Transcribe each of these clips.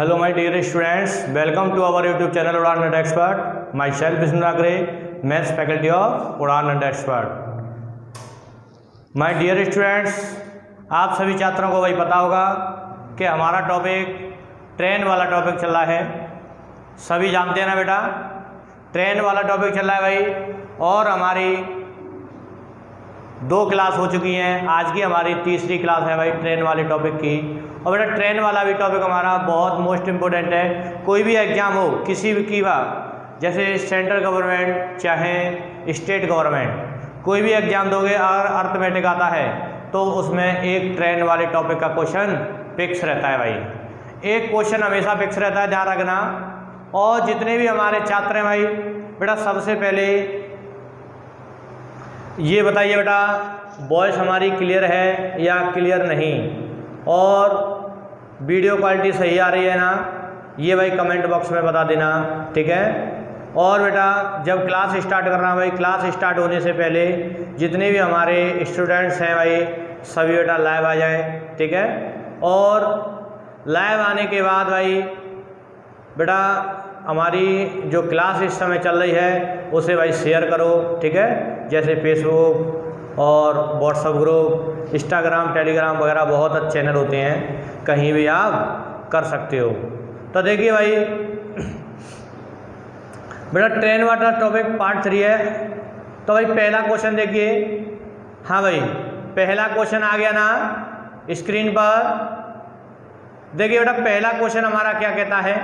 Hello my dear students, welcome to our YouTube channel Udan Net Expert. Myself Vishnu Nagre, Maths faculty of Udan Net Expert. My dear students, आप सभी छात्रों को भाई पता होगा कि हमारा टॉपिक ट्रेन वाला टॉपिक चल रहा है। सभी जानते हैं ना बेटा, ट्रेन वाला टॉपिक चल रहा है भाई। और हमारी 2 क्लास हो चुकी हैं। आज की हमारी तीसरी क्लास है भाई ट्रेन वाले टॉपिक की। और बेटा ट्रेन वाला भी टॉपिक हमारा बहुत मोस्ट इम्पोर्टेंट है। कोई भी एग्जाम हो किसी भी की बात, जैसे सेंट्रल गवर्नमेंट चाहे स्टेट गवर्नमेंट, कोई भी एग्जाम दोगे अगर अर्थमेटिक आता है तो उसमें एक ट्रेन वाले टॉपिक का क्वेश्चन फिक्स रहता है भाई। एक क्वेश्चन हमेशा फिक्स रहता है, ध्यान रखना। और जितने भी हमारे छात्र हैं भाई, बेटा सबसे पहले ये बताइए बेटा, वॉइस हमारी क्लियर है या क्लियर नहीं, और वीडियो क्वालिटी सही आ रही है ना, ये भाई कमेंट बॉक्स में बता देना, ठीक है। और बेटा जब क्लास स्टार्ट करना भाई, क्लास स्टार्ट होने से पहले जितने भी हमारे स्टूडेंट्स हैं भाई सभी बेटा लाइव आ जाएं, ठीक है। और लाइव आने के बाद भाई बेटा हमारी जो क्लास इस समय चल रही है उसे भाई शेयर करो, ठीक है। जैसे फेसबुक और व्हाट्सएप ग्रुप, इंस्टाग्राम, टेलीग्राम वगैरह बहुत अच्छे चैनल होते हैं, कहीं भी आप कर सकते हो। तो देखिए भाई बेटा ट्रेन वाला टॉपिक पार्ट 3 है। तो भाई पहला क्वेश्चन देखिए। हाँ भाई पहला क्वेश्चन आ गया ना स्क्रीन पर। देखिए बेटा पहला क्वेश्चन हमारा क्या कहता है,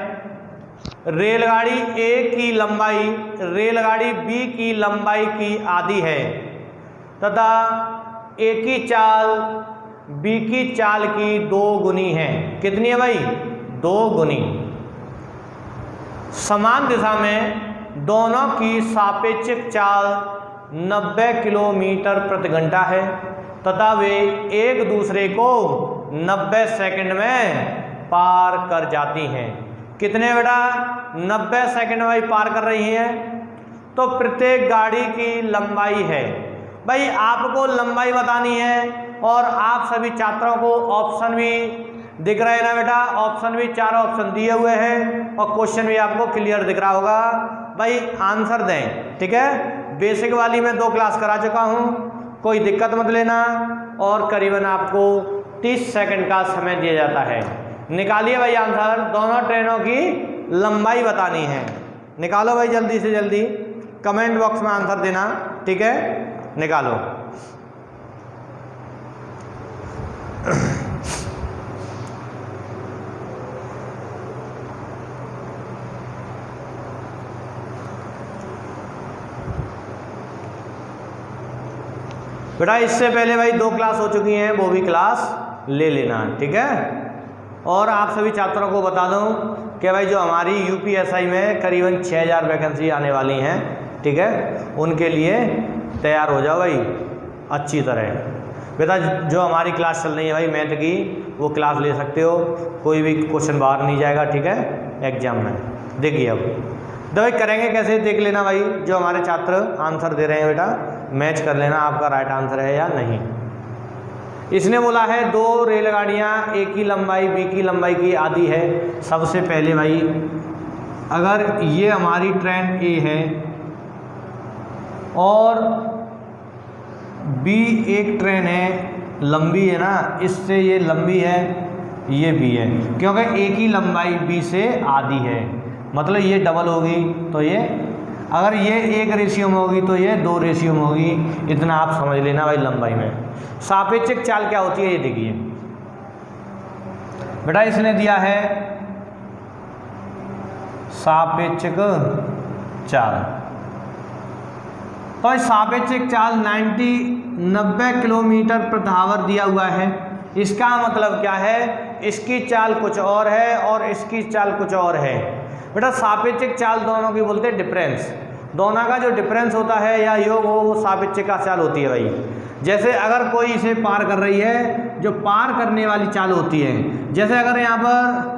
रेलगाड़ी ए की लंबाई रेलगाड़ी बी की लंबाई की आधी है तथा ए की चाल बी की चाल की 2 गुनी है। कितनी है भाई? 2 गुनी। समान दिशा में दोनों की सापेक्षिक चाल 90 किलोमीटर प्रति घंटा है तथा वे एक दूसरे को 90 सेकंड में पार कर जाती हैं। कितने बेटा? 90 सेकंड में भाई पार कर रही हैं। तो प्रत्येक गाड़ी की लंबाई है भाई, आपको लंबाई बतानी है। और आप सभी छात्रों को ऑप्शन भी दिख रहे हैं ना बेटा, ऑप्शन भी 4 ऑप्शन दिए हुए हैं और क्वेश्चन भी आपको क्लियर दिख रहा होगा भाई। आंसर दें, ठीक है। बेसिक वाली मैं 2 क्लास करा चुका हूँ, कोई दिक्कत मत लेना। और करीबन आपको 30 सेकंड का समय दिया जाता है। निकालिए भाई आंसर, दोनों ट्रेनों की लंबाई बतानी है। निकालो भाई जल्दी से जल्दी, कमेंट बॉक्स में आंसर देना, ठीक है। निकालो। बेटा इससे पहले भाई 2 क्लास हो चुकी हैं, वो भी क्लास ले लेना, ठीक है। और आप सभी छात्रों को बता दूं कि भाई जो हमारी यूपीएसआई में करीबन 6000 वैकेंसी आने वाली हैं, ठीक है, उनके लिए तैयार हो जाओ भाई अच्छी तरह। बेटा जो हमारी क्लास चल रही है भाई मैथ की, वो क्लास ले सकते हो, कोई भी क्वेश्चन बाहर नहीं जाएगा, ठीक है, एग्जाम में। देखिए अब तो भाई करेंगे कैसे, देख लेना भाई। जो हमारे छात्र आंसर दे रहे हैं बेटा, मैच कर लेना आपका राइट आंसर है या नहीं। इसने बोला है 2 रेलगाड़ियाँ ए की लंबाई बी की लंबाई की आधी है। सबसे पहले भाई अगर ये हमारी ट्रेन ए है और बी एक ट्रेन है, लंबी है ना, इससे ये लंबी है, ये बी है, क्योंकि ए की लंबाई बी से आधी है, मतलब ये डबल होगी। तो ये अगर ये 1 रेशियो में होगी तो ये 2 रेशियो में होगी। इतना आप समझ लेना भाई लंबाई में। सापेक्षिक चाल क्या होती है ये देखिए बेटा, इसने दिया है सापेक्षिक चाल। तो सापेक्षिक चाल 90 किलोमीटर प्रति आवर दिया हुआ है। इसका मतलब क्या है, इसकी चाल कुछ और है और इसकी चाल कुछ और है। बेटा सापेक्षिक चाल दोनों की बोलते हैं डिफरेंस, दोनों का जो डिफरेंस होता है या योग हो वो सापेक्षिक चाल होती है भाई। जैसे अगर कोई इसे पार कर रही है, जो पार करने वाली चाल होती है, जैसे अगर यहाँ पर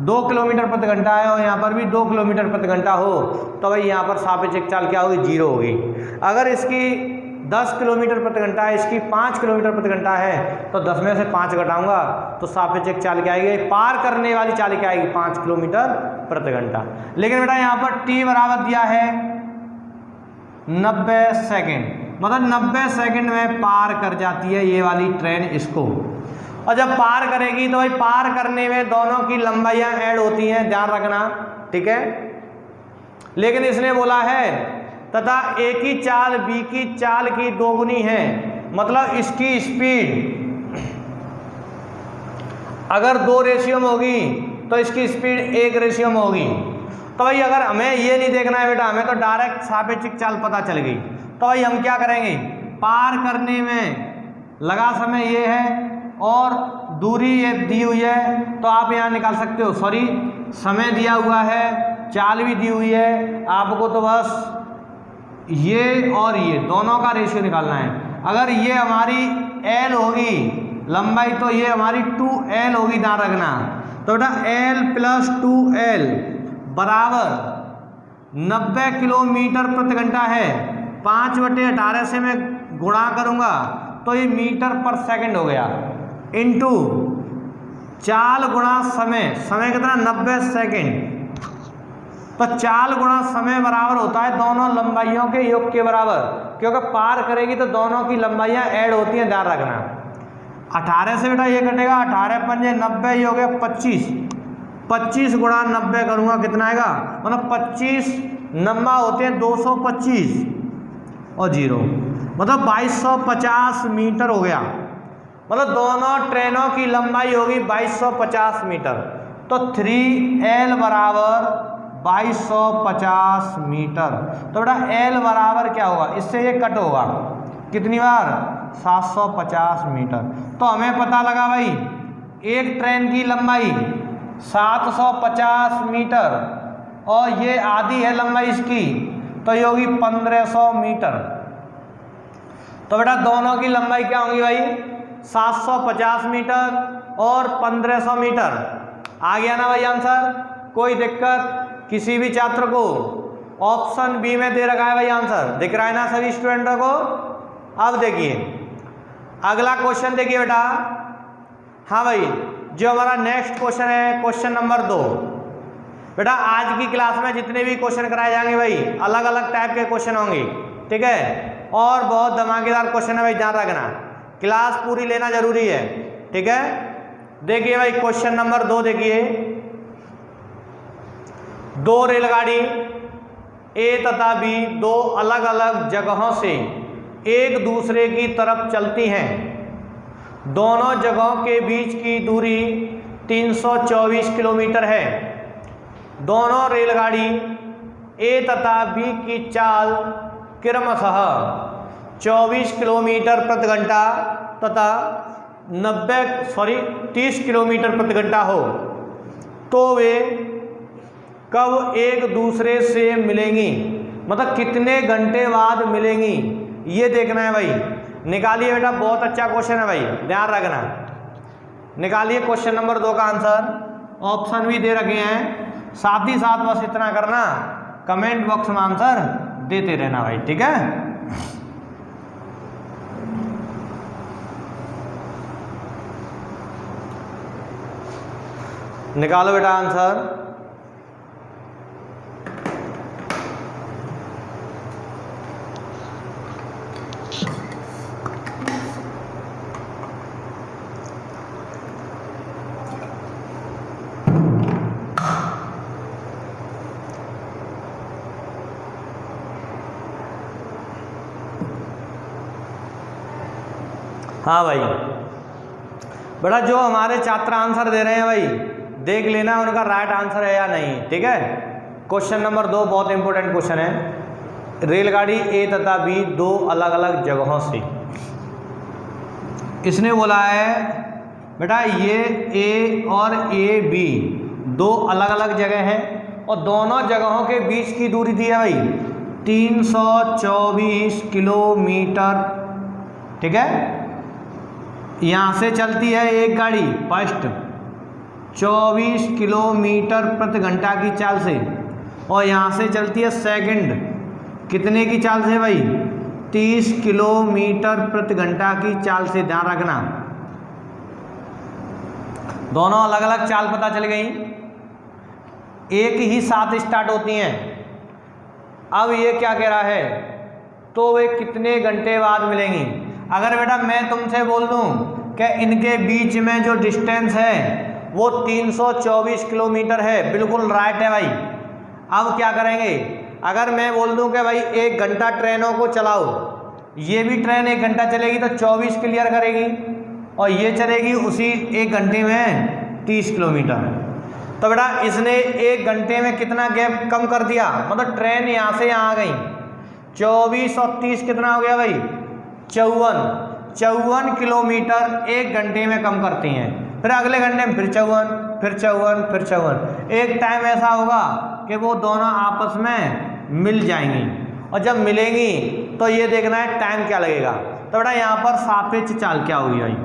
2 किलोमीटर प्रति घंटा है और यहाँ पर भी 2 किलोमीटर प्रति घंटा हो, तो भाई यहाँ पर सापेक्षिक चाल क्या होगी, 0 होगी। अगर इसकी 10 किलोमीटर प्रति घंटा है, इसकी 5 किलोमीटर प्रति घंटा है, तो 10 में से 5 घटाऊंगा तो सापेक्षिक चाल क्या आएगी, पार करने वाली चाल क्या आएगी, 5 किलोमीटर प्रति घंटा। लेकिन बेटा यहाँ पर t बराबर दिया है 90 सेकेंड, मतलब 90 सेकेंड में पार कर जाती है ये वाली ट्रेन इसको। और जब पार करेगी तो भाई पार करने में दोनों की लंबाइयाँ ऐड होती हैं, ध्यान रखना, ठीक है। लेकिन इसने बोला है तथा ए की चाल बी की चाल की दोगुनी है, मतलब इसकी स्पीड अगर 2 रेशियो में होगी तो इसकी स्पीड 1 रेशियो में होगी। तो भाई अगर हमें ये नहीं देखना है बेटा, हमें तो डायरेक्ट सापेक्षिक चाल पता चल गई, तो भाई हम क्या करेंगे, पार करने में लगा समय ये है और दूरी ये दी हुई है, तो आप यहाँ निकाल सकते हो, सॉरी समय दिया हुआ है, चाल भी दी हुई है, आपको तो बस ये और ये दोनों का रेशियो निकालना है। अगर ये हमारी L होगी लंबाई तो ये हमारी 2L होगी, ध्यान रखना। तो बेटा L + 2L बराबर 90 किलोमीटर प्रति घंटा है, 5/18 से मैं गुणा करूँगा तो ये मीटर पर सेकंड हो गया, इंटू चाल गुणा समय, समय कितना 90 सेकंड, तो चाल गुणा समय बराबर होता है दोनों लंबाइयों के योग के बराबर, क्योंकि पार करेगी तो दोनों की लंबाइयाँ ऐड होती हैं, ध्यान रखना। 18 से बेटा ये कटेगा, 18 × 5 = 90, ये हो गया 25, 25 × 90 करूँगा कितना आएगा, मतलब 25 नम्मा होते हैं 225 और 0, मतलब 2250 मीटर हो गया, मतलब दोनों ट्रेनों की लंबाई होगी 2250 मीटर। तो 3L बराबर 2250 मीटर। तो बेटा L बराबर क्या होगा, इससे ये कट होगा कितनी बार, 750 मीटर। तो हमें पता लगा भाई एक ट्रेन की लंबाई 750 मीटर और ये आधी है लंबाई इसकी, तो ये होगी 1500 मीटर। तो बेटा दोनों की लंबाई क्या होगी भाई, 750 मीटर और 1500 मीटर। आ गया ना भाई आंसर, कोई दिक्कत किसी भी छात्र को? ऑप्शन बी में दे रखा है भाई आंसर, दिख रहा है ना सभी स्टूडेंटों को। अब देखिए अगला क्वेश्चन देखिए बेटा। हाँ भाई, जो हमारा नेक्स्ट क्वेश्चन है क्वेश्चन नंबर 2। बेटा आज की क्लास में जितने भी क्वेश्चन कराए जाएंगे भाई अलग अलग टाइप के क्वेश्चन होंगे, ठीक है, और बहुत धमाकेदार क्वेश्चन है भाई, ध्यान रखना, क्लास पूरी लेना जरूरी है, ठीक है। देखिए भाई क्वेश्चन नंबर 2 देखिए, 2 रेलगाड़ी ए तथा बी 2 अलग अलग जगहों से एक दूसरे की तरफ चलती हैं। दोनों जगहों के बीच की दूरी 324 किलोमीटर है। दोनों रेलगाड़ी ए तथा बी की चाल क्रमशः 24 किलोमीटर प्रति घंटा तथा 30 किलोमीटर प्रति घंटा हो तो वे कब एक दूसरे से मिलेंगी, मतलब कितने घंटे बाद मिलेंगी, ये देखना है भाई। निकालिए बेटा, बहुत अच्छा क्वेश्चन है भाई, ध्यान रखना। निकालिए क्वेश्चन नंबर 2 का आंसर, ऑप्शन भी दे रखे हैं, साथ ही साथ बस इतना करना, कमेंट बॉक्स में आंसर देते रहना भाई, ठीक है। निकालो बेटा आंसर। हाँ भाई बेटा, जो हमारे छात्र आंसर दे रहे हैं भाई देख लेना उनका राइट आंसर है या नहीं, ठीक है। क्वेश्चन नंबर 2 बहुत इंपॉर्टेंट क्वेश्चन है। रेलगाड़ी ए तथा बी 2 अलग अलग जगहों से, इसने बोला है बेटा ये ए और ए बी 2 अलग अलग जगह हैं और दोनों जगहों के बीच की दूरी दी है भाई 324 किलोमीटर, ठीक है। यहाँ से चलती है एक गाड़ी फर्स्ट 24 किलोमीटर प्रति घंटा की चाल से, और यहाँ से चलती है सेकंड कितने की चाल से भाई 30 किलोमीटर प्रति घंटा की चाल से, ध्यान रखना दोनों अलग अलग चाल पता चल गई, एक ही साथ स्टार्ट होती हैं। अब ये क्या कह रहा है, तो वे कितने घंटे बाद मिलेंगी। अगर बेटा मैं तुमसे बोल दूं कि इनके बीच में जो डिस्टेंस है वो 324 किलोमीटर है, बिल्कुल राइट है भाई। अब क्या करेंगे, अगर मैं बोल दूं कि भाई 1 घंटा ट्रेनों को चलाओ, ये भी ट्रेन 1 घंटा चलेगी तो 24 क्लियर करेगी, और ये चलेगी उसी 1 घंटे में 30 किलोमीटर। तो बेटा इसने 1 घंटे में कितना गैप कम कर दिया, मतलब ट्रेन यहाँ से यहाँ आ गई। 24 और 30 कितना हो गया भाई, 54 किलोमीटर 1 घंटे में कम करती हैं। फिर अगले घंटे में फिर 54। एक टाइम ऐसा होगा कि वो दोनों आपस में मिल जाएंगी, और जब मिलेंगी तो ये देखना है टाइम क्या लगेगा। तो बेटा यहाँ पर सापेक्ष चाल क्या होगी भाई,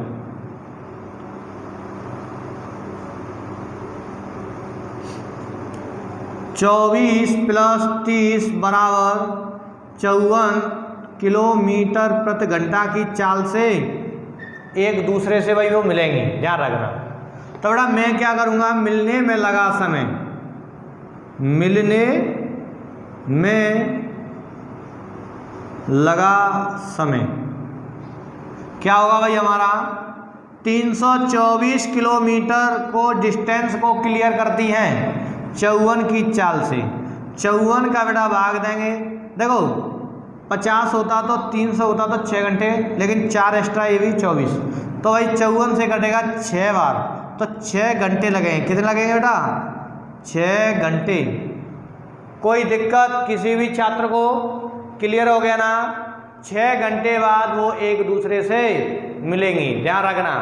चौबीस प्लस 30 बराबर 54 किलोमीटर प्रति घंटा की चाल से एक दूसरे से भाई वो मिलेंगे, ध्यान रखना। तो बेटा मैं क्या करूँगा, मिलने में लगा समय, मिलने में लगा समय क्या होगा भाई हमारा, 324 किलोमीटर को डिस्टेंस को क्लियर करती हैं 54 की चाल से। 54 का बेटा भाग देंगे, देखो 50 होता तो 300 होता तो 6 घंटे, लेकिन 4 एक्स्ट्रा ये भी 24, तो भाई 54 से कटेगा 6 बार, तो 6 घंटे लगेंगे। कितने लगेंगे बेटा, 6 घंटे। कोई दिक्कत किसी भी छात्र को, क्लियर हो गया ना। 6 घंटे बाद वो एक दूसरे से मिलेंगी, ध्यान रखना।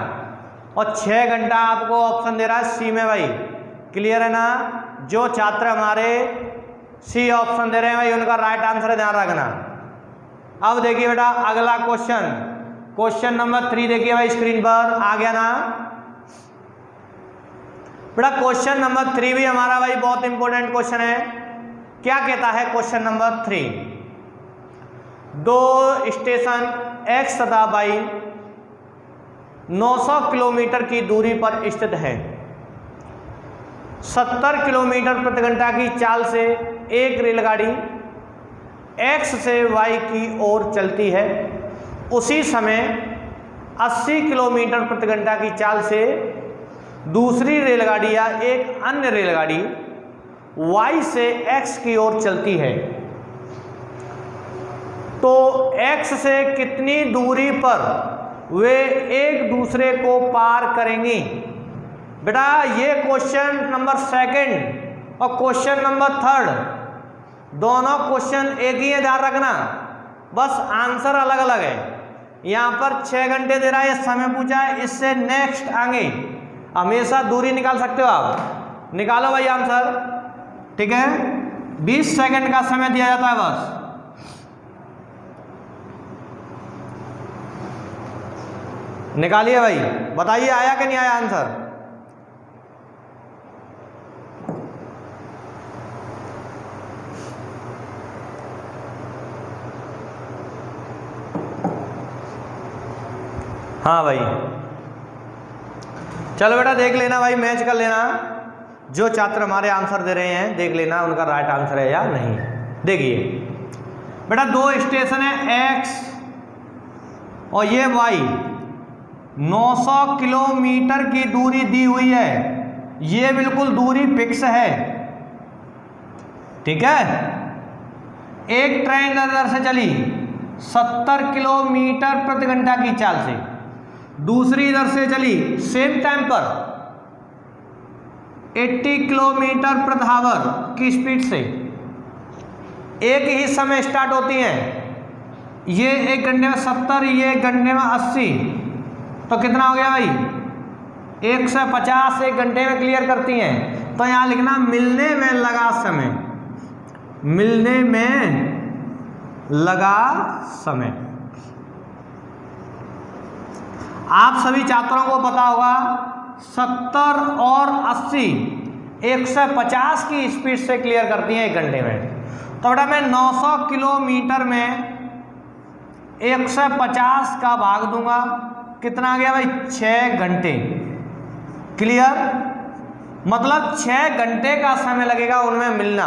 और 6 घंटा आपको ऑप्शन दे रहा है सी में भाई, क्लियर है ना। जो छात्र हमारे सी ऑप्शन दे रहे हैं भाई उनका राइट आंसर है, ध्यान रखना। अब देखिए बेटा अगला क्वेश्चन नंबर 3 देखिए भाई स्क्रीन पर आ गया ना बेटा। क्वेश्चन नंबर 3 भी हमारा भाई बहुत इंपॉर्टेंट क्वेश्चन है। क्या कहता है क्वेश्चन नंबर 3, 2 स्टेशन एक्स तथा वाई 900 किलोमीटर की दूरी पर स्थित है। 70 किलोमीटर प्रति घंटा की चाल से एक रेलगाड़ी एक्स से वाई की ओर चलती है। उसी समय 80 किलोमीटर प्रति घंटा की चाल से दूसरी रेलगाड़ी या एक अन्य रेलगाड़ी वाई से एक्स की ओर चलती है, तो एक्स से कितनी दूरी पर वे एक दूसरे को पार करेंगी। बेटा ये क्वेश्चन नंबर 2 और क्वेश्चन नंबर 3 दोनों क्वेश्चन एक ही है, ध्यान रखना, बस आंसर अलग अलग है। यहाँ पर 6 घंटे दे रहा है, समय पूछा है, इससे नेक्स्ट आगे हमेशा दूरी निकाल सकते हो आप, निकालो भाई आंसर, ठीक है। 20 सेकंड का समय दिया जाता है बस। निकालिए भाई, बताइए आया कि नहीं आया आंसर। हाँ भाई चलो बेटा देख लेना भाई, मैच कर लेना, जो छात्र हमारे आंसर दे रहे हैं देख लेना उनका राइट आंसर है या नहीं। देखिए बेटा 2 स्टेशन है एक्स और ये वाई, 900 किलोमीटर की दूरी दी हुई है, ये बिल्कुल दूरी फिक्स है, ठीक है। एक ट्रेन इधर से चली 70 किलोमीटर प्रति घंटा की चाल से, दूसरी इधर से चली सेम टाइम पर 80 किलोमीटर प्रति आवर की स्पीड से, एक ही समय स्टार्ट होती हैं। ये 1 घंटे में 70, ये 1 घंटे में 80, तो कितना हो गया भाई 150 1 घंटे में क्लियर करती हैं। तो यहाँ लिखना मिलने में लगा समय, मिलने में लगा समय। आप सभी छात्रों को पता होगा 70 और 80 150 की स्पीड से क्लियर करती हैं 1 घंटे में। तो बेटा मैं 900 किलोमीटर में 150 का भाग दूंगा, कितना आ गया भाई 6 घंटे। क्लियर, मतलब 6 घंटे का समय लगेगा उनमें मिलना।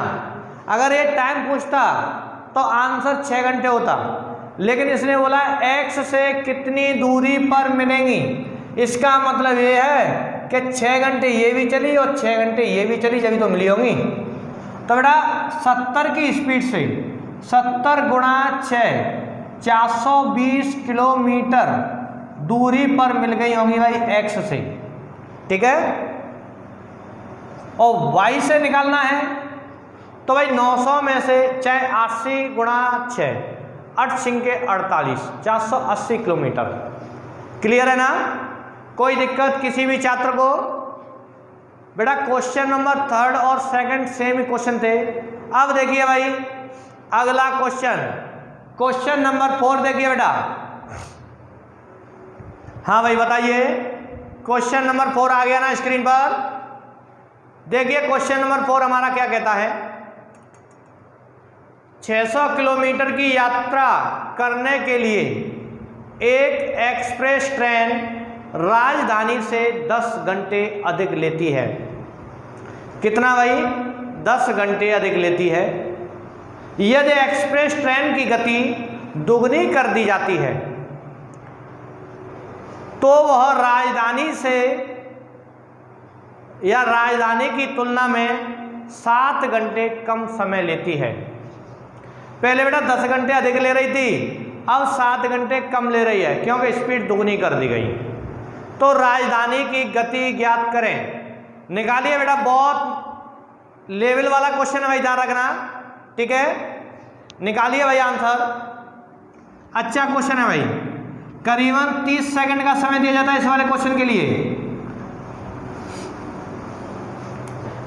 अगर ये टाइम पूछता तो आंसर 6 घंटे होता, लेकिन इसने बोला x से कितनी दूरी पर मिलेंगी। इसका मतलब ये है कि 6 घंटे ये भी चली और 6 घंटे ये भी चली, जब तो मिली होंगी। तो बेटा 70 की स्पीड से 70 गुणा 6 420 किलोमीटर दूरी पर मिल गई होंगी भाई x से, ठीक है। और y से निकालना है तो भाई 900 में से चाहे 80 गुणा 6 8 छिंके 48 480 किलोमीटर। क्लियर है ना, कोई दिक्कत किसी भी छात्र को? बेटा क्वेश्चन नंबर 3 और 2 सेम ही क्वेश्चन थे। अब देखिए भाई अगला क्वेश्चन नंबर 4 देखिए बेटा। हाँ भाई बताइए, क्वेश्चन नंबर 4 आ गया ना स्क्रीन पर? देखिए क्वेश्चन नंबर 4 हमारा क्या कहता है। 600 किलोमीटर की यात्रा करने के लिए एक एक्सप्रेस ट्रेन राजधानी से 10 घंटे अधिक लेती है। कितना भाई? 10 घंटे अधिक लेती है। यदि एक्सप्रेस ट्रेन की गति दुगनी कर दी जाती है तो वह राजधानी से या राजधानी की तुलना में 7 घंटे कम समय लेती है। पहले बेटा 10 घंटे अधिक ले रही थी, अब 7 घंटे कम ले रही है क्योंकि स्पीड दुगनी कर दी गई। तो राजधानी की गति ज्ञात करें। निकालिए बेटा, बहुत लेवल वाला क्वेश्चन है भाई, ध्यान रखना, ठीक है। निकालिए भाई आंसर, अच्छा क्वेश्चन है भाई। करीबन 30 सेकंड का समय दिया जाता है इस वाले क्वेश्चन के लिए।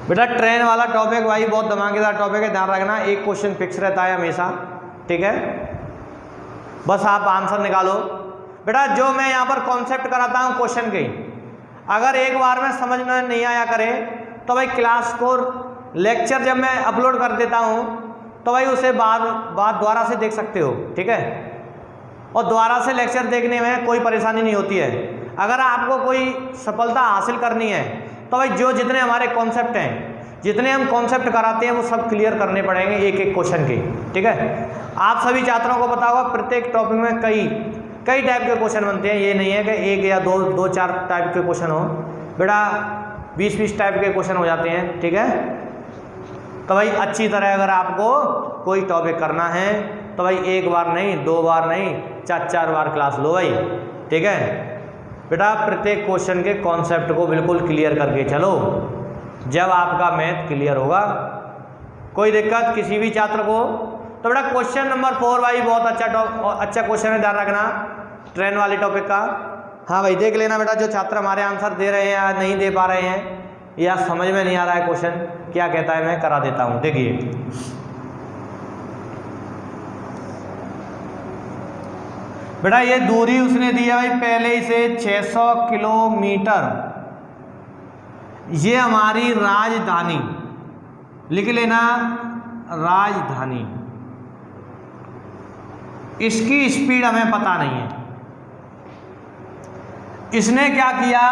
बेटा ट्रेन वाला टॉपिक भाई बहुत धमाकेदार टॉपिक है, ध्यान रखना। एक क्वेश्चन फिक्स रहता है हमेशा, ठीक है। बस आप आंसर निकालो। बेटा जो मैं यहाँ पर कॉन्सेप्ट कराता हूँ क्वेश्चन के, अगर एक बार में समझ में नहीं आया करे तो भाई क्लास को लेक्चर जब मैं अपलोड कर देता हूँ तो भाई उसे बाद दोबारा से देख सकते हो, ठीक है। और दोबारा से लेक्चर देखने में कोई परेशानी नहीं होती है। अगर आपको कोई सफलता हासिल करनी है तो भाई जो जितने हमारे कॉन्सेप्ट हैं, जितने हम कॉन्सेप्ट कराते हैं वो सब क्लियर करने पड़ेंगे एक एक क्वेश्चन के, ठीक है। आप सभी छात्रों को पता होगा प्रत्येक टॉपिक में कई टाइप के क्वेश्चन बनते हैं। ये नहीं है कि एक या दो चार टाइप के क्वेश्चन हो, बेटा 20-20 टाइप के क्वेश्चन हो जाते हैं, ठीक है। तो भाई अच्छी तरह अगर आपको कोई टॉपिक करना है तो भाई एक बार नहीं, 2 बार नहीं, 4 बार क्लास लो भाई, ठीक है। बेटा प्रत्येक क्वेश्चन के कॉन्सेप्ट को बिल्कुल क्लियर करके चलो, जब आपका मैथ क्लियर होगा। कोई दिक्कत किसी भी छात्र को? तो बेटा क्वेश्चन नंबर 4 भाई बहुत अच्छा क्वेश्चन है, ध्यान रखना, ट्रेन वाले टॉपिक का। हाँ भाई देख लेना बेटा, जो छात्र हमारे आंसर दे रहे हैं या नहीं दे पा रहे हैं या समझ में नहीं आ रहा है क्वेश्चन क्या कहता है, मैं करा देता हूँ। देखिए बेटा ये दूरी उसने दी है भाई पहले ही से 600 किलोमीटर। ये हमारी राजधानी, लिख लेना राजधानी। इसकी स्पीड हमें पता नहीं है। इसने क्या किया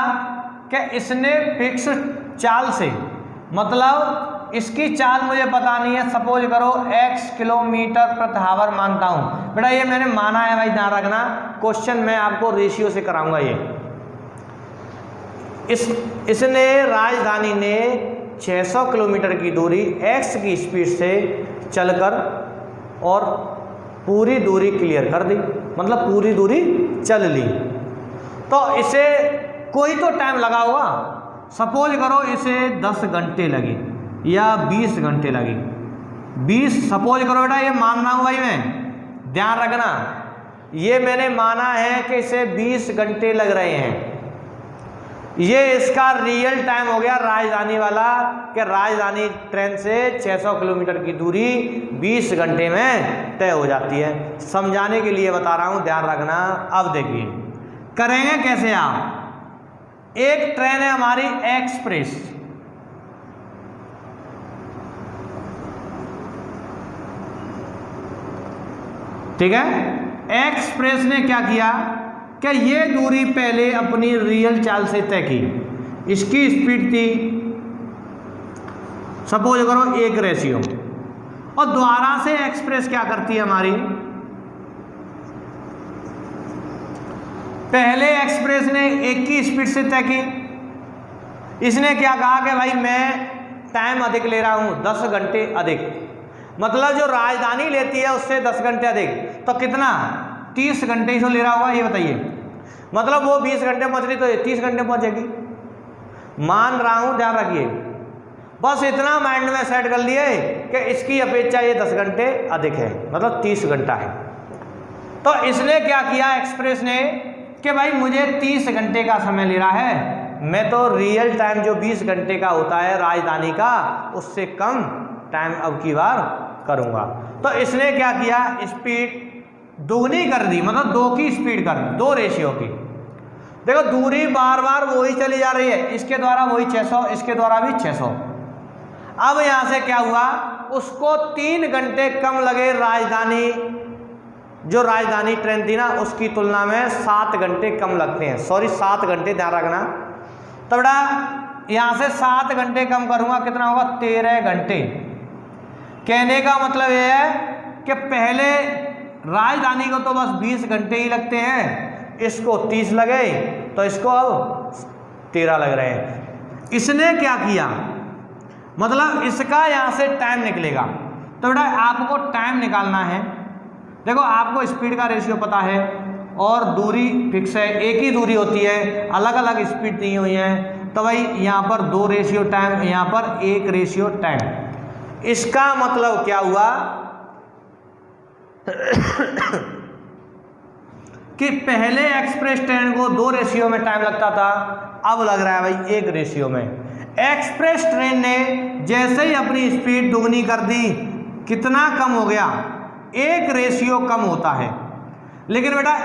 कि इसने फिक्स चाल से, मतलब इसकी चाल मुझे पता नहीं है, सपोज करो x किलोमीटर प्रति आवर मानता हूं। बेटा ये मैंने माना है भाई, ध्यान रखना, क्वेश्चन मैं आपको रेशियो से कराऊंगा। ये इसने राजधानी ने 600 किलोमीटर की दूरी x की स्पीड से चलकर और पूरी दूरी क्लियर कर दी, मतलब पूरी दूरी चल ली। तो इसे कोई तो टाइम लगा होगा, सपोज करो इसे 10 घंटे लगे या 20 घंटे लगे। 20 सपोज करो बेटा, ये मान रहा हूं भाई मैं, ध्यान रखना, ये मैंने माना है कि इसे 20 घंटे लग रहे हैं। ये इसका रियल टाइम हो गया राजधानी वाला, कि राजधानी ट्रेन से 600 किलोमीटर की दूरी 20 घंटे में तय हो जाती है। समझाने के लिए बता रहा हूं, ध्यान रखना। अब देखिए करेंगे कैसे आप। एक ट्रेन है हमारी एक्सप्रेस, ठीक है। एक्सप्रेस ने क्या किया कि ये दूरी पहले अपनी रियल चाल से तय की। इसकी स्पीड थी सपोज करो 1 रेशियो, और दोबारा से एक्सप्रेस क्या करती है हमारी, पहले एक्सप्रेस ने 1 की स्पीड से तय की। इसने क्या कहा कि भाई मैं टाइम अधिक ले रहा हूं, 10 घंटे अधिक, मतलब जो राजधानी लेती है उससे 10 घंटे अधिक, तो कितना 30 घंटे इसको ले रहा होगा, ये बताइए। मतलब वो 20 घंटे पहुंच रही तो ये 30 घंटे पहुंचेगी। मान रहा हूं, ध्यान रखिए, बस इतना माइंड में सेट कर लिए कि इसकी अपेक्षा ये 10 घंटे अधिक है, मतलब 30 घंटा है। तो इसने क्या किया एक्सप्रेस ने कि भाई मुझे 30 घंटे का समय ले रहा है, मैं तो रियल टाइम जो 20 घंटे का होता है राजधानी का, उससे कम टाइम अब की बार करूंगा। तो इसने क्या किया, स्पीड दोगुनी कर दी, मतलब 2 की स्पीड कर दी, 2 रेशियो की। देखो दूरी बार बार वही चली जा रही है, इसके द्वारा वही 600, इसके द्वारा भी 600। अब यहां से क्या हुआ, उसको 3 घंटे कम लगे राजधानी, जो राजधानी ट्रेन थी ना उसकी तुलना में 7 घंटे कम लगते हैं, सॉरी 7 घंटे, ध्यान रखना। तो बेटा यहां से 7 घंटे कम करूंगा, कितना होगा 13 घंटे। कहने का मतलब यह है कि पहले राजधानी को तो बस 20 घंटे ही लगते हैं, इसको 30 लगे तो इसको अब 13 लग रहे हैं। इसने क्या किया, मतलब इसका यहां से टाइम निकलेगा। तो बेटा आपको टाइम निकालना है, देखो आपको स्पीड का रेशियो पता है और दूरी फिक्स है, एक ही दूरी होती है, अलग अलग स्पीड दी हुई है। तो भाई यहाँ पर 2 रेशियो टाइम, यहाँ पर 1 रेशियो टाइम। इसका मतलब क्या हुआ कि पहले एक्सप्रेस ट्रेन को 2 रेशियो में टाइम लगता था, अब लग रहा है भाई 1 रेशियो में। एक्सप्रेस ट्रेन ने जैसे ही अपनी स्पीड दुगनी कर दी, कितना कम हो गया, 1 रेशियो कम होता है। लेकिन बेटा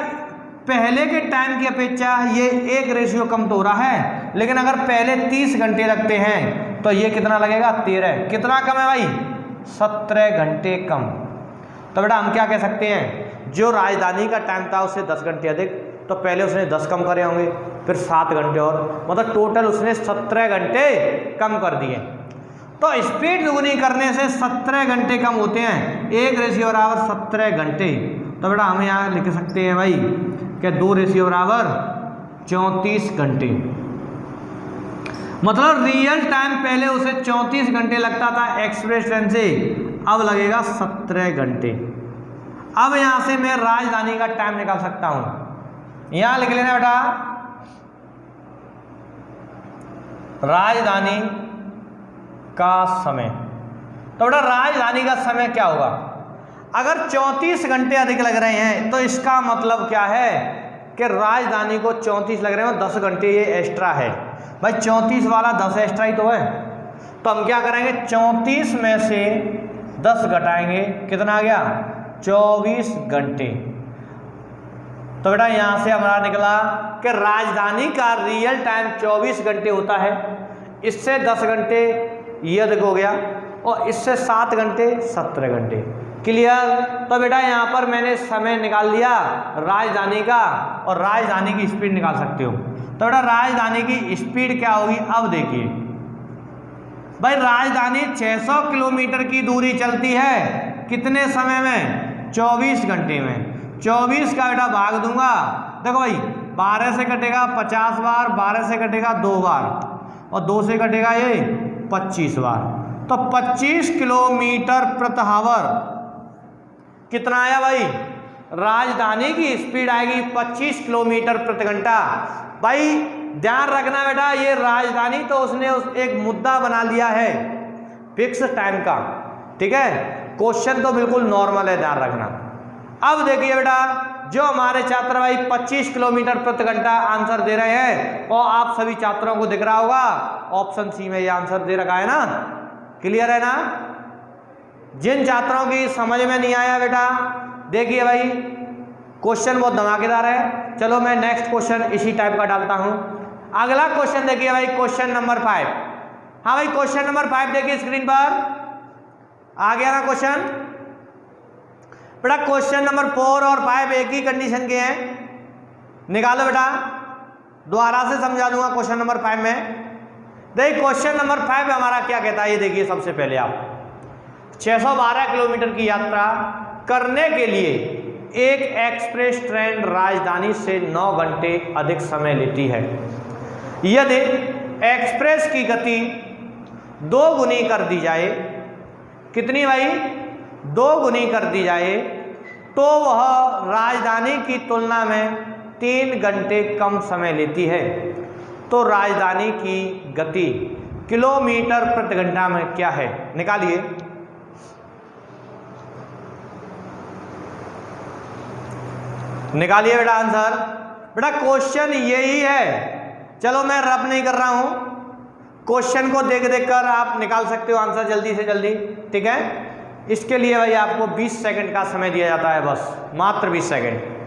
पहले के टाइम की अपेक्षा ये 1 रेशियो कम तो हो रहा है, लेकिन अगर पहले 30 घंटे लगते हैं तो ये कितना लगेगा 13। कितना कम है भाई, 17 घंटे कम। तो बेटा हम क्या कह सकते हैं, जो राजधानी का टाइम था उससे 10 घंटे अधिक, तो पहले उसने 10 कम करे होंगे, फिर 7 घंटे और, मतलब टोटल उसने 17 घंटे कम कर दिए। तो स्पीड दुगुनी करने से 17 घंटे कम होते हैं, 1 रेशियो बराबर 17 घंटे। तो बेटा हम यहाँ लिख सकते हैं भाई कि 2 रेशियो बराबर 34 घंटे। मतलब रियल टाइम पहले उसे 34 घंटे लगता था एक्सप्रेस ट्रेन से, अब लगेगा 17 घंटे। अब यहां से मैं राजधानी का टाइम निकाल सकता हूं, यहां लिख लेना बेटा राजधानी का समय। तो बेटा राजधानी का समय क्या होगा, अगर 34 घंटे अधिक लग रहे हैं तो इसका मतलब क्या है कि राजधानी को 34 लग रहे हैं, 10 घंटे ये एक्स्ट्रा है। भाई 34 वाला 10 एक्स्ट्रा ही तो है, तो हम क्या करेंगे 34 में से 10 घटाएंगे, कितना आ गया 24 घंटे। तो बेटा यहां से हमारा निकला कि राजधानी का रियल टाइम 24 घंटे होता है, इससे 10 घंटे ये अधिक हो गया, और इससे 7 घंटे 17 घंटे। क्लियर। तो बेटा यहाँ पर मैंने समय निकाल लिया राजधानी का, और राजधानी की स्पीड निकाल सकते हो। तो बेटा राजधानी की स्पीड क्या होगी, अब देखिए भाई राजधानी 600 किलोमीटर की दूरी चलती है, कितने समय में 24 घंटे में। 24 का बेटा भाग दूंगा, देखो भाई 12 से कटेगा 50 बार, 12 से कटेगा 2 बार, और 2 से कटेगा ये 25 बार। तो 25 किलोमीटर प्रति आवर कितना आया भाई, राजधानी की स्पीड आएगी 25 किलोमीटर प्रति घंटा। भाई ध्यान रखना बेटा, ये राजधानी तो उसने एक मुद्दा बना लिया है फिक्स टाइम का, ठीक है। क्वेश्चन तो बिल्कुल नॉर्मल है, ध्यान रखना। अब देखिए बेटा, जो हमारे छात्र भाई 25 किलोमीटर प्रति घंटा आंसर दे रहे हैं, और आप सभी छात्रों को दिख रहा होगा ऑप्शन सी में ये आंसर दे रखा है ना, क्लियर है ना। जिन छात्रों की समझ में नहीं आया बेटा, देखिए भाई क्वेश्चन बहुत धमाकेदार है। चलो मैं नेक्स्ट क्वेश्चन इसी टाइप का डालता हूं। अगला क्वेश्चन देखिए भाई, क्वेश्चन नंबर 5। हाँ भाई क्वेश्चन नंबर 5 देखिए स्क्रीन पर आ गया ना क्वेश्चन। बेटा क्वेश्चन नंबर 4 और 5 एक ही कंडीशन के हैं, निकालो बेटा, दोबारा से समझा दूंगा क्वेश्चन नंबर 5 में। देखिए क्वेश्चन नंबर 5 हमारा क्या कहता है, ये देखिए सबसे पहले आप 612 किलोमीटर की यात्रा करने के लिए एक एक्सप्रेस ट्रेन राजधानी से 9 घंटे अधिक समय लेती है। यदि एक्सप्रेस की गति 2 गुनी कर दी जाए, कितनी भाई, 2 गुनी कर दी जाए, तो वह राजधानी की तुलना में 3 घंटे कम समय लेती है। तो राजधानी की गति किलोमीटर प्रति घंटा में क्या है, निकालिए। निकालिए बेटा आंसर। बेटा क्वेश्चन यही है, चलो मैं रब नहीं कर रहा हूं, क्वेश्चन को देख देख कर आप निकाल सकते हो आंसर जल्दी से जल्दी, ठीक है। इसके लिए भाई आपको 20 सेकंड का समय दिया जाता है, बस मात्र 20 सेकंड।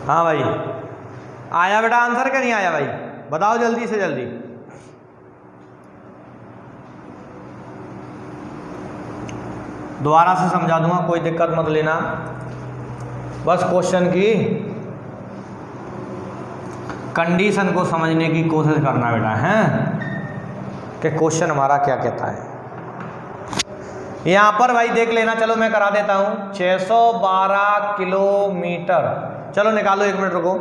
हाँ भाई आया बेटा आंसर, क्या नहीं आया भाई, बताओ जल्दी से जल्दी। दोबारा से समझा दूंगा, कोई दिक्कत मत लेना, बस क्वेश्चन की कंडीशन को समझने की कोशिश करना बेटा, हैं कि क्वेश्चन हमारा क्या कहता है। यहां पर भाई देख लेना, चलो मैं करा देता हूं। 612 किलोमीटर, चलो निकालो, 1 मिनट रुको।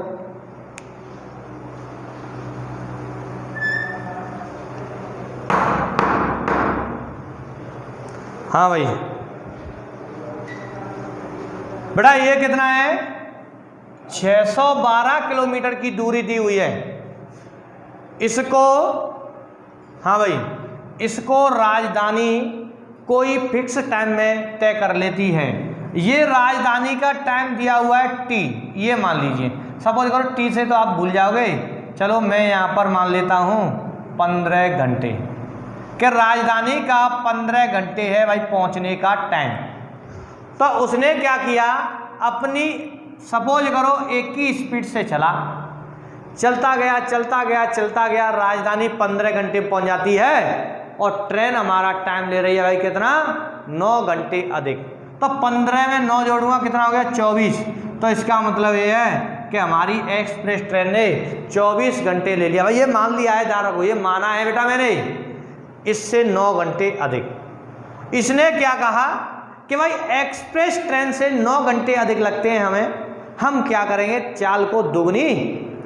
हाँ भाई बेटा ये कितना है, 612 किलोमीटर की दूरी दी हुई है। इसको, हाँ भाई, इसको राजधानी कोई फिक्स टाइम में तय कर लेती है। ये राजधानी का टाइम दिया हुआ है टी, ये मान लीजिए, सपोज करो टी से तो आप भूल जाओगे, चलो मैं यहाँ पर मान लेता हूँ 15 घंटे, कि राजधानी का 15 घंटे है भाई पहुँचने का टाइम। तो उसने क्या किया, अपनी सपोज करो एक ही स्पीड से चला, चलता गया चलता गया चलता गया, राजधानी 15 घंटे पहुँच जाती है, और ट्रेन हमारा टाइम ले रही है भाई कितना, 9 घंटे अधिक। तो 15 में 9 जोड़ूंगा कितना हो गया, 24। तो इसका मतलब ये है कि हमारी एक्सप्रेस ट्रेन ने 24 घंटे ले लिया। भाई ये मान लिया है, ध्यान रखो, ये माना है बेटा मैंने, इससे 9 घंटे अधिक। इसने क्या कहा कि भाई एक्सप्रेस ट्रेन से 9 घंटे अधिक लगते हैं हमें, हम क्या करेंगे, चाल को दुगनी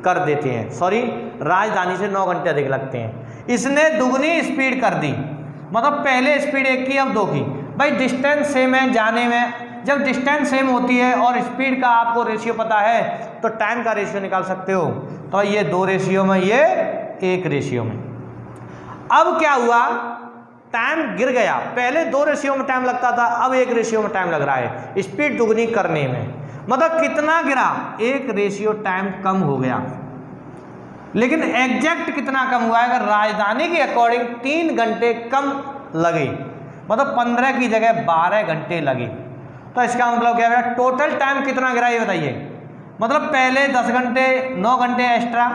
कर देते हैं, सॉरी राजधानी से 9 घंटे अधिक लगते हैं। इसने दुगनी स्पीड कर दी, मतलब पहले स्पीड 1 की अब 2 की। भाई डिस्टेंस सेम है जाने में, जब डिस्टेंस सेम होती है और स्पीड का आपको रेशियो पता है तो टाइम का रेशियो निकाल सकते हो। तो ये 2 रेशियो में, ये 1 रेशियो में। अब क्या हुआ, टाइम गिर गया, पहले 2 रेशियो में टाइम लगता था, अब 1 रेशियो में टाइम लग रहा है स्पीड दुगनी करने में। मतलब कितना गिरा, 1 रेशियो टाइम कम हो गया। लेकिन एग्जैक्ट कितना कम हुआ है, अगर राजधानी के अकॉर्डिंग 3 घंटे कम लगे, मतलब 15 की जगह 12 घंटे लगे। तो इसका मतलब क्या है, टोटल टाइम कितना गिरा ये बताइए। मतलब पहले 10 घंटे, 9 घंटे एक्स्ट्रा,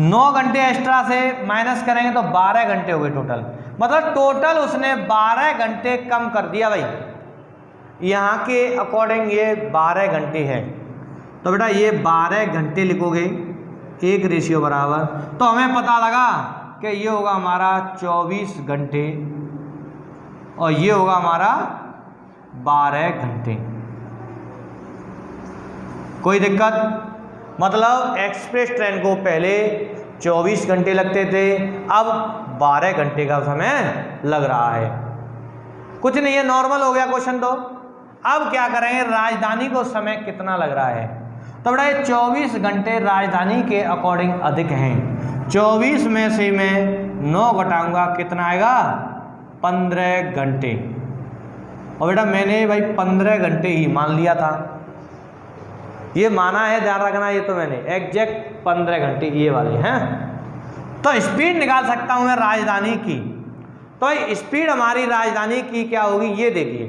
9 घंटे एक्स्ट्रा से माइनस करेंगे तो 12 घंटे हो गए टोटल। मतलब टोटल उसने 12 घंटे कम कर दिया भाई, यहाँ के अकॉर्डिंग ये 12 घंटे है। तो बेटा ये 12 घंटे लिखोगे 1 रेशियो बराबर, तो हमें पता लगा कि ये होगा हमारा 24 घंटे और ये होगा हमारा 12 घंटे। कोई दिक्कत, मतलब एक्सप्रेस ट्रेन को पहले 24 घंटे लगते थे, अब 12 घंटे का समय लग रहा है। कुछ नहीं है, नॉर्मल हो गया क्वेश्चन। तो अब क्या करेंगे, राजधानी को समय कितना लग रहा है। तो बेटा ये 24 घंटे राजधानी के अकॉर्डिंग अधिक हैं। 24 में से मैं 9 घटाऊंगा, कितना आएगा, 15 घंटे। और बेटा मैंने भाई 15 घंटे ही मान लिया था, ये माना है, ध्यान रखना, ये तो मैंने एग्जैक्ट 15 घंटे ये वाले हैं। तो स्पीड निकाल सकता हूं मैं राजधानी की। तो स्पीड हमारी राजधानी की क्या होगी, ये देखिए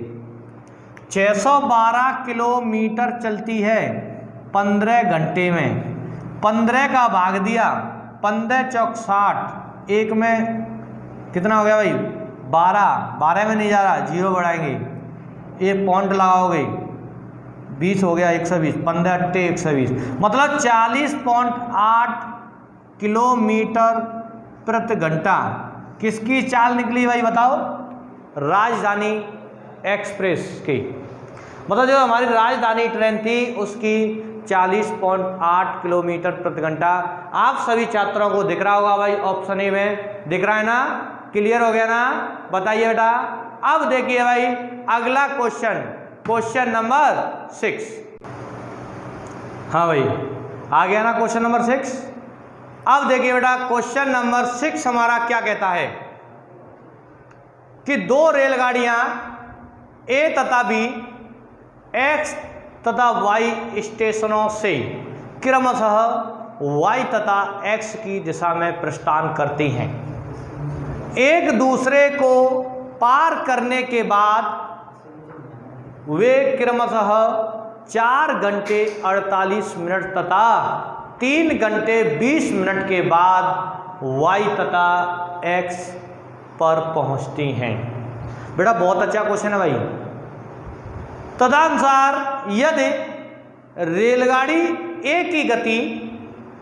612 किलोमीटर चलती है 15 घंटे में। 15 का भाग दिया 15 चौक 60, एक में कितना हो गया भाई 12 में नहीं जा रहा, जीरो बढ़ाएंगे, एक पॉइंट लगाओगे 20 हो गया 120, 15 अट्टे 120, मतलब 40.8 किलोमीटर प्रति घंटा किसकी चाल निकली भाई बताओ, राजधानी एक्सप्रेस की। मतलब जो हमारी राजधानी ट्रेन थी उसकी 40.8 किलोमीटर प्रति घंटा। आप सभी छात्रों को दिख रहा होगा भाई, ऑप्शन ए में दिख रहा है ना, क्लियर हो गया ना, बताइए बेटा। अब देखिए भाई अगला क्वेश्चन नंबर 6। हाँ भाई आ गया ना क्वेश्चन नंबर 6। अब देखिए बेटा क्वेश्चन नंबर 6 हमारा क्या कहता है कि दो रेलगाड़ियां ए तथा बी एक्स तथा वाई स्टेशनों से क्रमशः वाई तथा एक्स की दिशा में प्रस्थान करती हैं। एक दूसरे को पार करने के बाद वे क्रमशः 4 घंटे 48 मिनट तथा 3 घंटे 20 मिनट के बाद वाई तथा एक्स पर पहुंचती हैं। बेटा बहुत अच्छा क्वेश्चन है भाई। तदनुसार यदि रेलगाड़ी ए की गति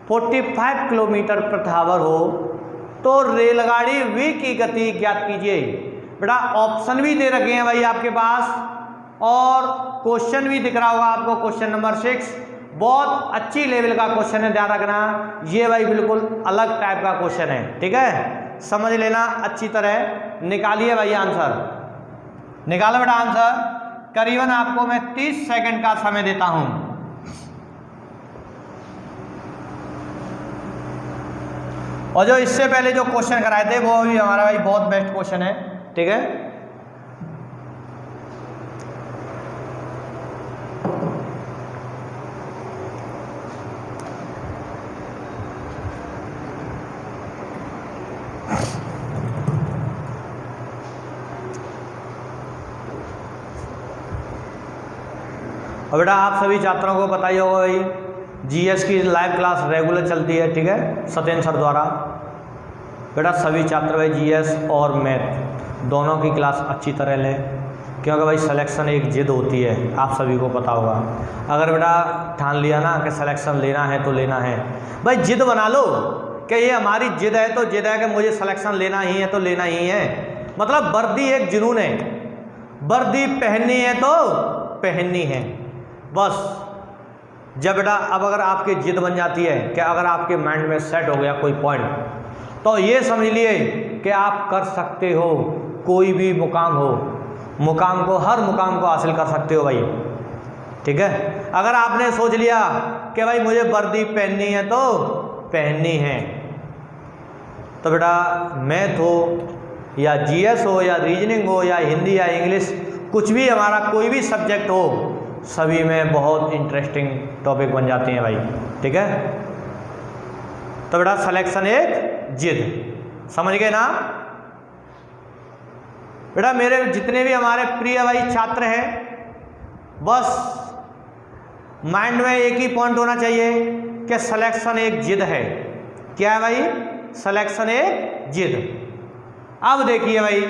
45 किलोमीटर प्रति आवर हो तो रेलगाड़ी बी की गति ज्ञात कीजिए। बेटा ऑप्शन भी दे रखे हैं भाई आपके पास और क्वेश्चन भी दिख रहा होगा आपको, क्वेश्चन नंबर 6 बहुत अच्छी लेवल का क्वेश्चन है, ध्यान रखना। ये भाई बिल्कुल अलग टाइप का क्वेश्चन है, ठीक है, समझ लेना अच्छी तरह। निकालिए भाई आंसर, निकालो बेटा आंसर। करीबन आपको मैं 30 सेकंड का समय देता हूं। और जो इससे पहले जो क्वेश्चन कराए थे वो भी हमारा भाई बहुत बेस्ट क्वेश्चन है, ठीक है। और बेटा आप सभी छात्रों को पता ही होगा भाई जीएस की लाइव क्लास रेगुलर चलती है, ठीक है, सत्येंद्र सर द्वारा। बेटा सभी छात्र भाई जीएस और मैथ दोनों की क्लास अच्छी तरह लें, क्योंकि भाई सिलेक्शन एक जिद होती है, आप सभी को पता होगा। अगर बेटा ठान लिया ना कि सिलेक्शन लेना है तो लेना है, भाई जिद बना लो कि ये हमारी जिद है तो जिद है कि मुझे सिलेक्शन लेना ही है तो लेना ही है। मतलब वर्दी एक जुनून है, वर्दी पहननी है तो पहननी है बस। जब बेटा अब अगर आपकी जिद बन जाती है कि अगर आपके माइंड में सेट हो गया कोई पॉइंट, तो ये समझ लिए कि आप कर सकते हो, कोई भी मुकाम हो, मुकाम को हर मुकाम को हासिल कर सकते हो भाई, ठीक है। अगर आपने सोच लिया कि भाई मुझे वर्दी पहननी है तो पहननी है, तो बेटा मैथ हो या जीएस हो या रीजनिंग हो या हिंदी या इंग्लिश, कुछ भी हमारा कोई भी सब्जेक्ट हो, सभी में बहुत इंटरेस्टिंग टॉपिक बन जाते हैं भाई, ठीक है। तो बेटा सिलेक्शन एक जिद, समझ गए ना बेटा। मेरे जितने भी हमारे प्रिय भाई छात्र हैं, बस माइंड में एक ही पॉइंट होना चाहिए कि सिलेक्शन एक जिद है। क्या है भाई, सिलेक्शन एक जिद। अब देखिए भाई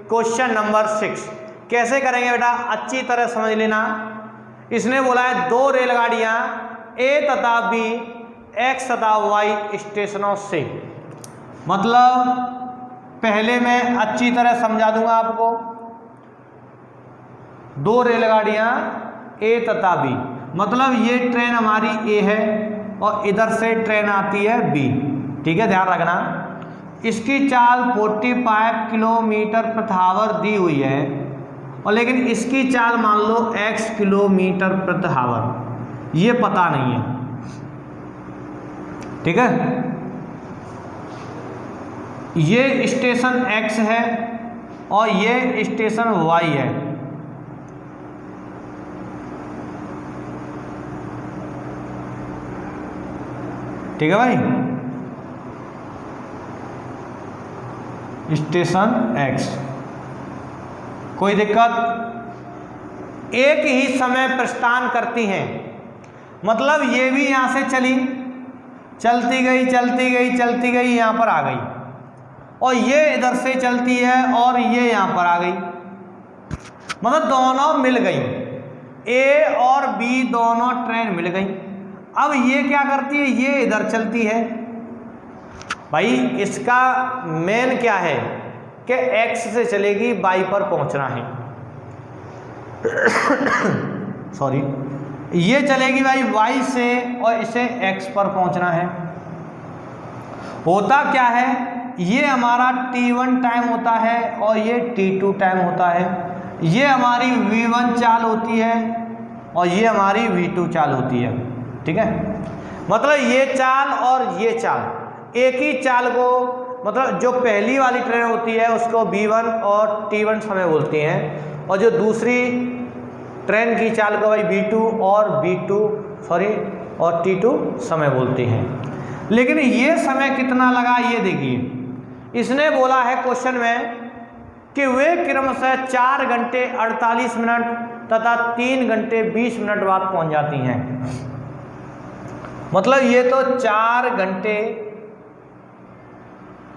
क्वेश्चन नंबर 6 कैसे करेंगे बेटा, अच्छी तरह समझ लेना। इसने बोला है दो रेलगाड़ियां ए तथा बी एक्स तथा वाई स्टेशनों से, मतलब पहले मैं अच्छी तरह समझा दूंगा आपको। दो रेलगाड़ियां ए तथा बी, मतलब ये ट्रेन हमारी ए है और इधर से ट्रेन आती है बी, ठीक है, ध्यान रखना। इसकी चाल 45 किलोमीटर प्रति आवर दी हुई है और लेकिन इसकी चाल मान लो x किलोमीटर प्रति आवर, ये पता नहीं है, ठीक है। ये स्टेशन x है और ये स्टेशन y है, ठीक है भाई। Station x। कोई दिक्कत? एक ही समय प्रस्थान करती हैं, मतलब ये भी यहाँ से चली, चलती गई चलती गई चलती गई, यहाँ पर आ गई, और ये इधर से चलती है और ये यहाँ पर आ गई, मतलब दोनों मिल गई, ए और बी दोनों ट्रेन मिल गई। अब ये क्या करती है, ये इधर चलती है। भाई इसका मेन क्या है कि x से चलेगी, y पर पहुंचना है। सॉरी, ये चलेगी भाई y से और इसे x पर पहुंचना है। होता क्या है, ये हमारा t1 टाइम होता है और ये t2 टाइम होता है। ये हमारी v1 चाल होती है और ये हमारी v2 चाल होती है। ठीक है, मतलब ये चाल और ये चाल एक ही चाल को, मतलब जो पहली वाली ट्रेन होती है उसको v1 और t1 समय बोलती हैं, और जो दूसरी ट्रेन की चाल को भाई v2 और और t2 समय बोलती हैं। लेकिन ये समय कितना लगा ये देखिए, इसने बोला है क्वेश्चन में कि वे क्रमशः 4 घंटे 48 मिनट तथा 3 घंटे 20 मिनट बाद पहुंच जाती हैं। मतलब ये तो 4 घंटे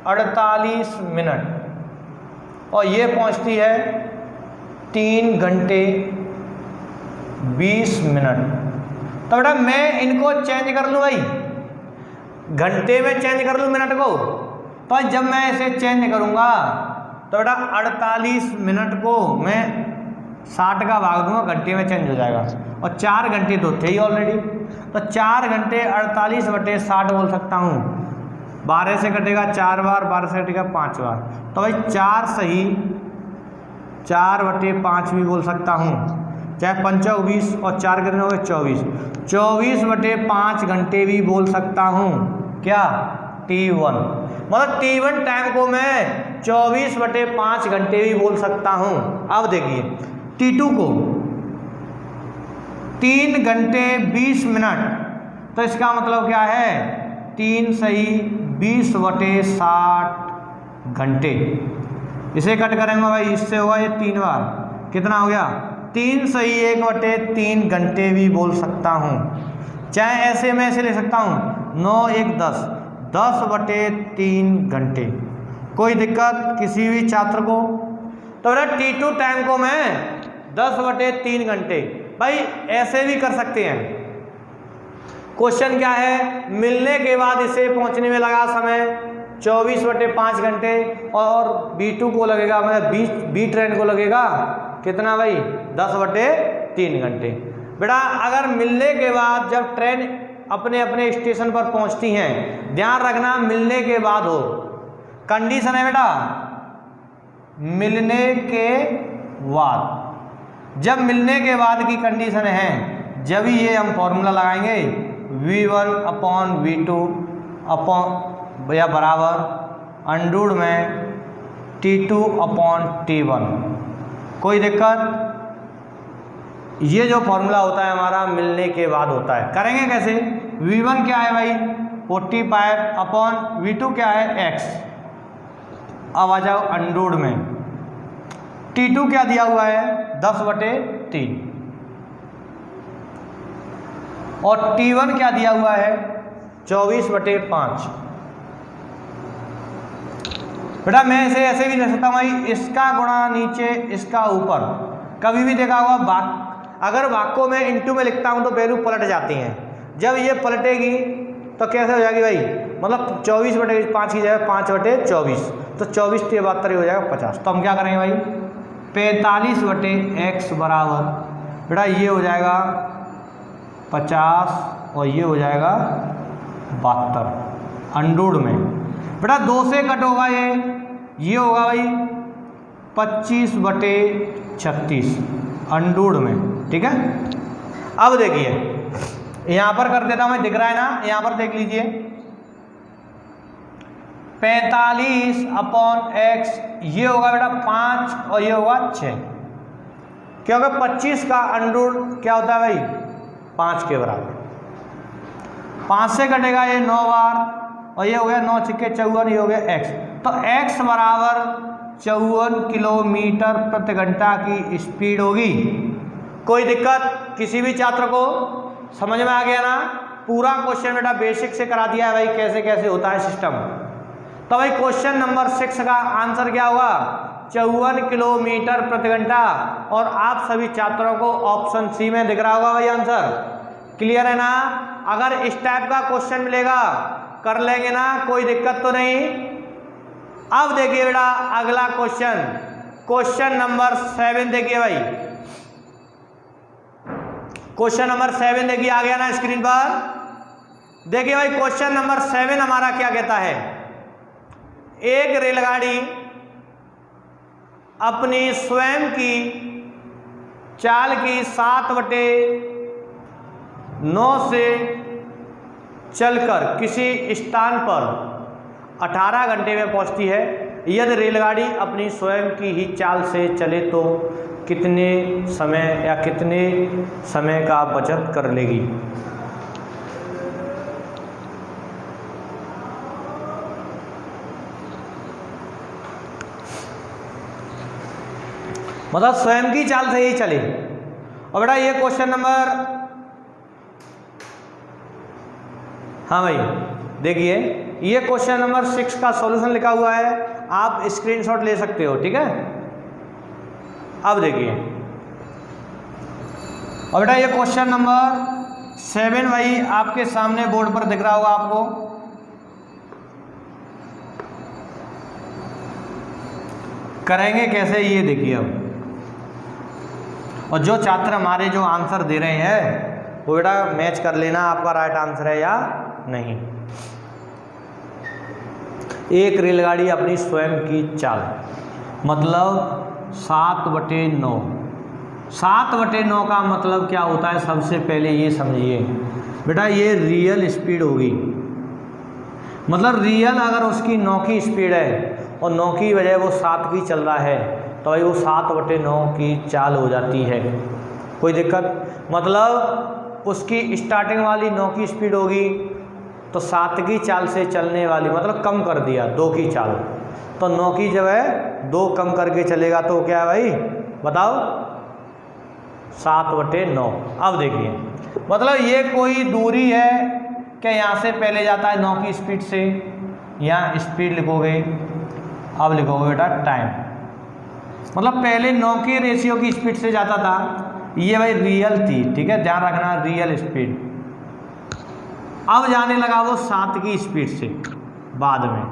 48 मिनट और ये पहुंचती है 3 घंटे 20 मिनट। तो बेटा मैं इनको चेंज कर लूँ भाई, घंटे में चेंज कर लूँ मिनट को, तो जब मैं इसे चेंज करूँगा तो बेटा 48 मिनट को मैं 60 का भाग दूंगा, घंटे में चेंज हो जाएगा, और 4 घंटे तो थे ही ऑलरेडी, तो 4 घंटे 48/60 बोल सकता हूँ। 12 से कटेगा 4 बार, 12 से कटेगा 5 बार, तो भाई 4 सही 4/5 भी बोल सकता हूँ, चाहे 5 20 और 4 कितने हो गए 24, 24/5 घंटे भी बोल सकता हूँ। क्या? t1, मतलब t1 टाइम को मैं 24/5 घंटे भी बोल सकता हूँ। अब देखिए t2 को 3 घंटे 20 मिनट, तो इसका मतलब क्या है 3 सही 20/60 घंटे। इसे कट करेंगे भाई, इससे होगा ये 3 बार, कितना हो गया 3 सही 1/3 घंटे भी बोल सकता हूँ। चाहे ऐसे मैं ऐसे ले सकता हूँ 9 1 10, 10/3 घंटे। कोई दिक्कत किसी भी छात्र को? तो बेटा t2 टाइम को मैं 10/3 घंटे, भाई ऐसे भी कर सकते हैं। क्वेश्चन क्या है, मिलने के बाद इसे पहुंचने में लगा समय 24/5 घंटे, और b2 को लगेगा, मतलब बी ट्रेन को लगेगा कितना भाई 10/3 घंटे। बेटा अगर मिलने के बाद जब ट्रेन अपने अपने स्टेशन पर पहुंचती हैं, ध्यान रखना मिलने के बाद हो, कंडीशन है बेटा मिलने के बाद। जब मिलने के बाद की कंडीशन है, जब ही ये हम फॉर्मूला लगाएंगे v1/v2 या बराबर अंडूड में t2/t1। कोई दिक्कत? ये जो फॉर्मूला होता है हमारा मिलने के बाद होता है। करेंगे कैसे? v1 क्या है भाई 45/v2 क्या है x। अब आ जाओ अंडूड में, t2 क्या दिया हुआ है 10/3 और t1 क्या दिया हुआ है 24/5। बेटा मैं इसे ऐसे भी लिख सकता हूँ भाई, इसका गुणा नीचे इसका ऊपर। कभी भी देखा होगा भाग, अगर भाग को मैं इंटू में लिखता हूँ तो वैल्यू पलट जाती हैं। जब ये पलटेगी तो कैसे हो जाएगी भाई, मतलब 24/5 की जगह 5/24, तो 24×73 हो जाएगा 50। तो हम क्या करेंगे भाई 45/x बराबर, बेटा ये हो जाएगा 50 और ये हो जाएगा 72 अंडूड में। बेटा 2 से कट होगा ये होगा भाई 25/36 अंडूड में। ठीक है, अब देखिए यहां पर कर देता हूं मैं, दिख रहा है ना, यहां पर देख लीजिए 45/x ये होगा बेटा 5 और ये होगा 6, क्योंकि 25 का अंडूड क्या होता है भाई 5 के बराबर। 5 से कटेगा ये 9 बार, और ये हो गया 9 छिक्के 54, ये हो गया x। तो x बराबर 54 किलोमीटर प्रति घंटा की स्पीड होगी। कोई दिक्कत किसी भी छात्र को? समझ में आ गया ना? पूरा क्वेश्चन बेटा बेसिक से करा दिया है भाई, कैसे कैसे होता है सिस्टम। तो भाई क्वेश्चन नंबर 6 का आंसर क्या होगा? 54 किलोमीटर प्रति घंटा। और आप सभी छात्रों को ऑप्शन सी में दिख रहा होगा भाई आंसर। क्लियर है ना? अगर इस टाइप का क्वेश्चन मिलेगा कर लेंगे ना, कोई दिक्कत तो नहीं। अब देखिए बेटा अगला क्वेश्चन, क्वेश्चन नंबर 7 देखिए भाई। क्वेश्चन नंबर 7 देखिए, आ गया ना स्क्रीन पर? देखिए भाई क्वेश्चन नंबर 7 हमारा क्या कहता है? एक रेलगाड़ी अपनी स्वयं की चाल की 7/9 से चलकर किसी स्थान पर 18 घंटे में पहुंचती है। यदि रेलगाड़ी अपनी स्वयं की ही चाल से चले तो कितने समय का बचत कर लेगी? मतलब स्वयं की चाल से ही चले। और बेटा ये क्वेश्चन नंबर, हाँ भाई देखिए ये क्वेश्चन नंबर 6 का सॉल्यूशन लिखा हुआ है, आप स्क्रीनशॉट ले सकते हो, ठीक है। अब देखिए, और बेटा ये क्वेश्चन नंबर 7 भाई आपके सामने बोर्ड पर दिख रहा होगा आपको। करेंगे कैसे ये देखिए अब। और जो छात्र हमारे जो आंसर दे रहे हैं वो बेटा मैच कर लेना आपका राइट आंसर है या नहीं। एक रेलगाड़ी अपनी स्वयं की चाल मतलब 7/9। 7/9 का मतलब क्या होता है? सबसे पहले ये समझिए बेटा, ये रियल स्पीड होगी। मतलब रियल अगर उसकी 9 की स्पीड है और 9 की बजाय वो 7 की चल रहा है तो भाई वो 7/9 की चाल हो जाती है। कोई दिक्कत? मतलब उसकी स्टार्टिंग वाली 9 की स्पीड होगी तो 7 की चाल से चलने वाली मतलब कम कर दिया 2 की चाल, तो 9 की जगह 2 कम करके चलेगा तो क्या है भाई बताओ? 7/9। अब देखिए मतलब ये कोई दूरी है कि यहाँ से पहले जाता है 9 की स्पीड से, यहाँ स्पीड लिखोगे, अब लिखोगे बेटा टाइम। मतलब पहले 9 के रेशियो की स्पीड से जाता था, ये भाई रियल थी, ठीक है, ध्यान रखना रियल स्पीड। अब जाने लगा वो 7 की स्पीड से बाद में।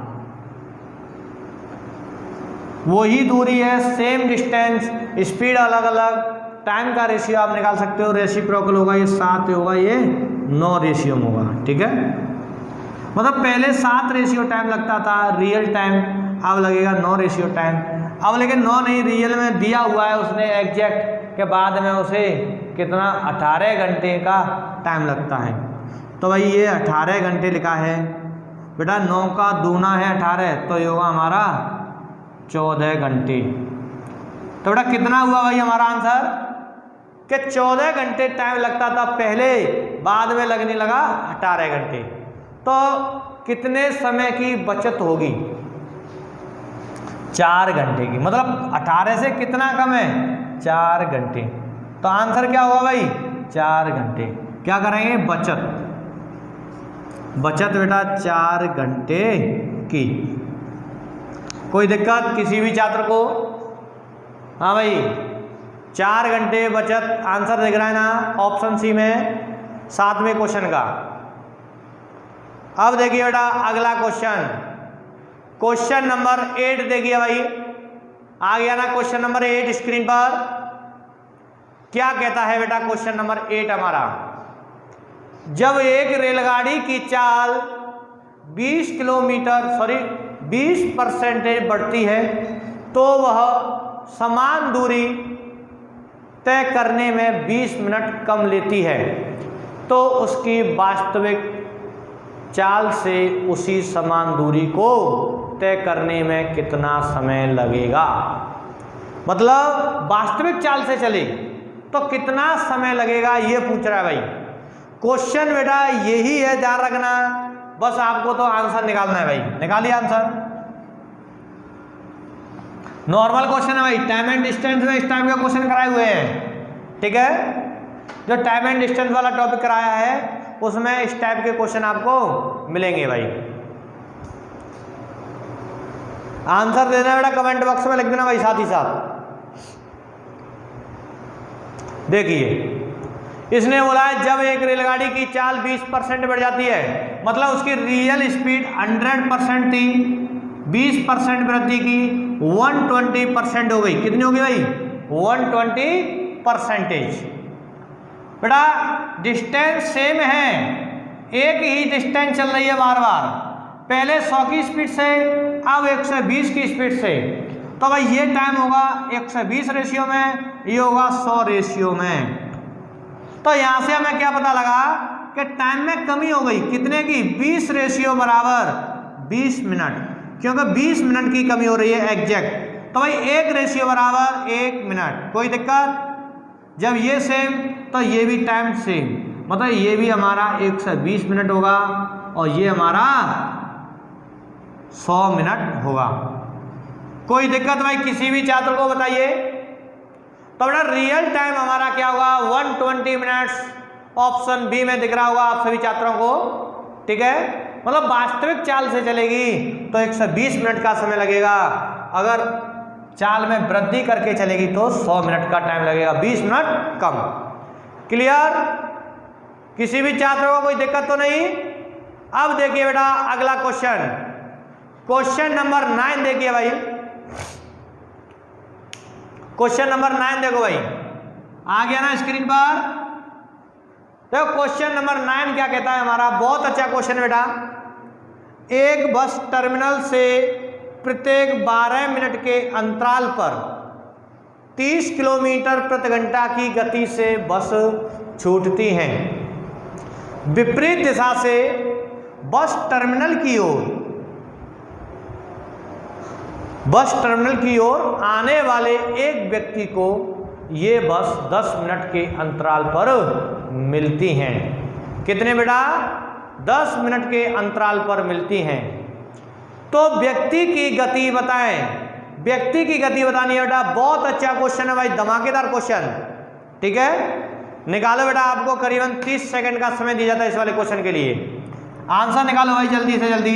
वही दूरी है, सेम डिस्टेंस, स्पीड अलग अलग, टाइम का रेशियो आप निकाल सकते हो, रेसिप्रोकल होगा, ये 7 होगा, ये 9 रेशियो में होगा, ठीक है। मतलब पहले 7 रेशियो टाइम लगता था रियल टाइम, अब लगेगा 9 रेशियो टाइम। अब लेकिन 9 नहीं, रियल में दिया हुआ है उसने एग्जैक्ट के बाद में उसे कितना 18 घंटे का टाइम लगता है। तो भाई ये 18 घंटे लिखा है बेटा, 9 का दूना है 18 तो ये होगा हमारा 14 घंटे। तो बेटा कितना हुआ भाई हमारा आंसर कि 14 घंटे टाइम लगता था पहले, बाद में लगने लगा 18 घंटे। तो कितने समय की बचत होगी? 4 घंटे की। मतलब 18 से कितना कम है? 4 घंटे। तो आंसर क्या होगा भाई? 4 घंटे। क्या करेंगे? बचत बेटा 4 घंटे की। कोई दिक्कत किसी भी छात्र को? हाँ भाई 4 घंटे बचत, आंसर दिख रहा है ना ऑप्शन सी में 7वें क्वेश्चन का। अब देखिए बेटा अगला क्वेश्चन, क्वेश्चन नंबर 8 देखिए भाई, आ गया ना क्वेश्चन नंबर 8 स्क्रीन पर। क्या कहता है बेटा क्वेश्चन नंबर 8 हमारा? जब एक रेलगाड़ी की चाल 20% बढ़ती है तो वह समान दूरी तय करने में 20 मिनट कम लेती है, तो उसकी वास्तविक चाल से उसी समान दूरी को तय करने में कितना समय लगेगा? मतलब वास्तविक चाल से चले तो कितना समय लगेगा ये पूछ रहा है भाई। क्वेश्चन बेटा यही है, ध्यान रखना, बस आपको तो आंसर निकालना है भाई, निकालिए आंसर। नॉर्मल क्वेश्चन है भाई, टाइम एंड डिस्टेंस में इस टाइप के क्वेश्चन कराए हुए हैं, ठीक है। जो टाइम एंड डिस्टेंस वाला टॉपिक कराया है उसमें इस टाइप के क्वेश्चन आपको मिलेंगे भाई। आंसर देना बेटा कमेंट बॉक्स में लिख देना भाई साथ ही साथ। देखिए इसने बोला है जब एक रेलगाड़ी की चाल 20% बढ़ जाती है, मतलब उसकी रियल स्पीड 100% थी, 20% वृद्धि की 120% हो गई। कितनी होगी भाई? 120%। बेटा डिस्टेंस सेम है, एक ही डिस्टेंस चल रही है बार बार, पहले 100 की स्पीड से अब 120 की स्पीड से, तो भाई ये टाइम होगा 120 रेशियो में, ये होगा 100 रेशियो में। तो यहां से हमें क्या पता लगा कि टाइम में कमी हो गई, कितने की? 20 रेशियो बराबर 20 मिनट, क्योंकि 20 मिनट की कमी हो रही है एग्जैक्ट। तो भाई 1 रेशियो बराबर 1 मिनट, कोई दिक्कत? जब ये सेम तो ये भी टाइम सेम, मतलब ये भी हमारा 120 मिनट होगा और ये हमारा 100 मिनट होगा। कोई दिक्कत भाई किसी भी छात्र को बताइए। तो बेटा रियल टाइम हमारा क्या होगा? 120 मिनट्स, ऑप्शन बी में दिख रहा होगा आप सभी छात्रों को, ठीक है। मतलब वास्तविक चाल से चलेगी तो 120 मिनट का समय लगेगा, अगर चाल में वृद्धि करके चलेगी तो 100 मिनट का टाइम लगेगा, 20 मिनट कम। क्लियर? किसी भी छात्र को कोई दिक्कत तो नहीं? अब देखिए बेटा अगला क्वेश्चन, क्वेश्चन नंबर 9 देखिए भाई। क्वेश्चन नंबर 9 देखो भाई, आ गया ना स्क्रीन पर? देखो क्वेश्चन नंबर 9 क्या कहता है हमारा, बहुत अच्छा क्वेश्चन है बेटा। एक बस टर्मिनल से प्रत्येक 12 मिनट के अंतराल पर 30 किलोमीटर प्रति घंटा की गति से बस छूटती हैं। विपरीत दिशा से बस टर्मिनल की ओर आने वाले एक व्यक्ति को ये बस 10 मिनट के अंतराल पर मिलती हैं। कितने बेटा? 10 मिनट के अंतराल पर मिलती हैं। तो व्यक्ति की गति बताएं। व्यक्ति की गति बतानी है बेटा, बहुत अच्छा क्वेश्चन है भाई, धमाकेदार क्वेश्चन, ठीक है। निकालो बेटा, आपको करीबन 30 सेकंड का समय दिया जाता है इस वाले क्वेश्चन के लिए। आंसर निकालो भाई जल्दी से जल्दी।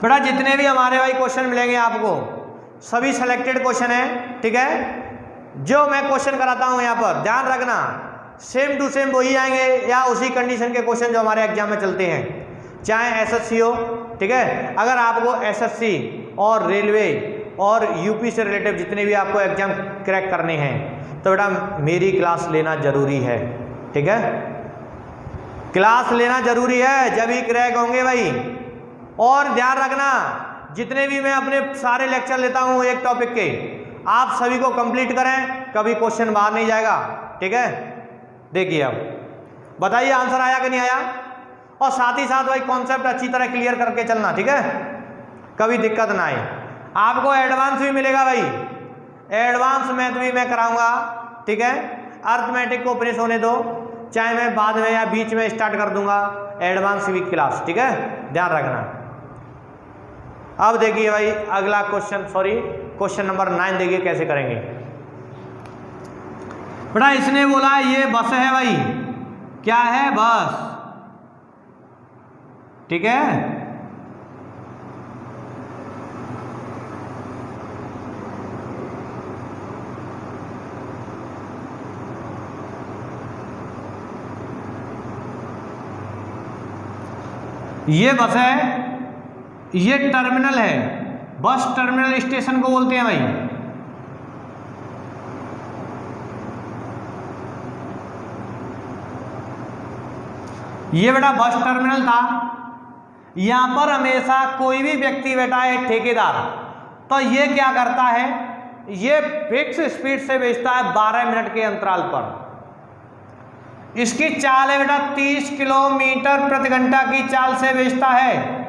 बेटा जितने भी हमारे भाई क्वेश्चन मिलेंगे आपको, सभी सिलेक्टेड क्वेश्चन है, ठीक है। जो मैं क्वेश्चन कराता हूं यहाँ पर ध्यान रखना, सेम टू सेम वही आएंगे या उसी कंडीशन के क्वेश्चन जो हमारे एग्जाम में चलते हैं, चाहे एसएससी हो, ठीक है। अगर आपको एसएससी और रेलवे और यूपी से रिलेटिव जितने भी आपको एग्जाम क्रैक करने हैं तो बेटा मेरी क्लास लेना जरूरी है, ठीक है। क्लास लेना जरूरी है, जब ही क्रैक होंगे भाई। और ध्यान रखना, जितने भी मैं अपने सारे लेक्चर लेता हूं एक टॉपिक के, आप सभी को कंप्लीट करें, कभी क्वेश्चन बाहर नहीं जाएगा, ठीक है। देखिए अब बताइए आंसर आया कि नहीं आया, और साथ ही साथ भाई कॉन्सेप्ट अच्छी तरह क्लियर करके चलना, ठीक है, कभी दिक्कत ना आए। आपको एडवांस भी मिलेगा भाई, एडवांस मैथ भी मैं कराऊंगा, ठीक है। अर्थमेटिक को फिनिश होने दो, चाहे मैं बाद में या बीच में स्टार्ट कर दूंगा एडवांस भी क्लास, ठीक है, ध्यान रखना। अब देखिए भाई अगला क्वेश्चन, क्वेश्चन नंबर 9 देखिए कैसे करेंगे। बेटा इसने बोला ये बस है भाई, क्या है? बस, ठीक है। ये बस है, ये टर्मिनल है, बस टर्मिनल स्टेशन को बोलते हैं भाई। ये बेटा बस टर्मिनल था, यहां पर हमेशा कोई भी व्यक्ति बैठा है ठेकेदार, तो ये क्या करता है, ये फिक्स स्पीड से बेचता है 12 मिनट के अंतराल पर। इसकी चाल है बेटा 30 किलोमीटर प्रति घंटा की चाल से बेचता है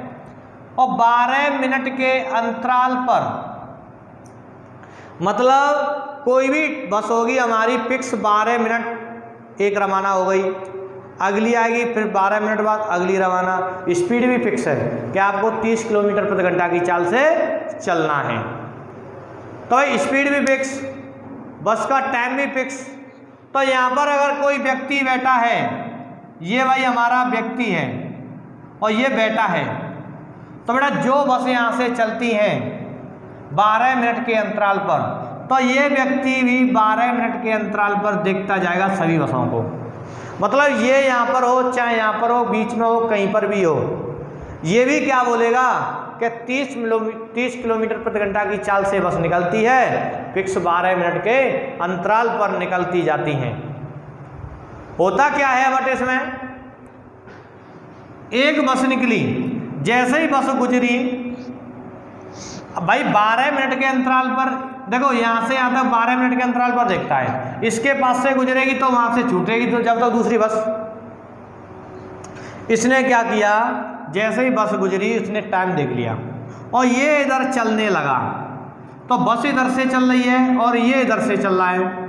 और 12 मिनट के अंतराल पर, मतलब कोई भी बस होगी हमारी फिक्स 12 मिनट एक रवाना हो गई, अगली आएगी, फिर 12 मिनट बाद अगली रवाना। स्पीड भी फिक्स है कि आपको 30 किलोमीटर प्रति घंटा की चाल से चलना है। तो स्पीड भी फिक्स, बस का टाइम भी फिक्स। तो यहाँ पर अगर कोई व्यक्ति बैठा है, ये भाई हमारा व्यक्ति है और ये बैठा है, तो बेटा जो बस यहाँ से चलती हैं 12 मिनट के अंतराल पर, तो ये व्यक्ति भी 12 मिनट के अंतराल पर देखता जाएगा सभी बसों को। मतलब ये यहाँ पर हो, चाहे यहाँ पर हो, बीच में हो, कहीं पर भी हो, ये भी क्या बोलेगा कि 30 किलोमीटर प्रति घंटा की चाल से बस निकलती है, फिक्स 12 मिनट के अंतराल पर निकलती जाती हैं। होता क्या है बट इसमें, एक बस निकली, जैसे ही बस गुजरी, भाई 12 मिनट के अंतराल पर, देखो यहां से यहां तक 12 मिनट के अंतराल पर देखता है, इसके पास से गुजरेगी तो वहां से छूटेगी तो जब तक दूसरी बस। इसने क्या किया, जैसे ही बस गुजरी इसने टाइम देख लिया और ये इधर चलने लगा, तो बस इधर से चल रही है और ये इधर से चल रहा है।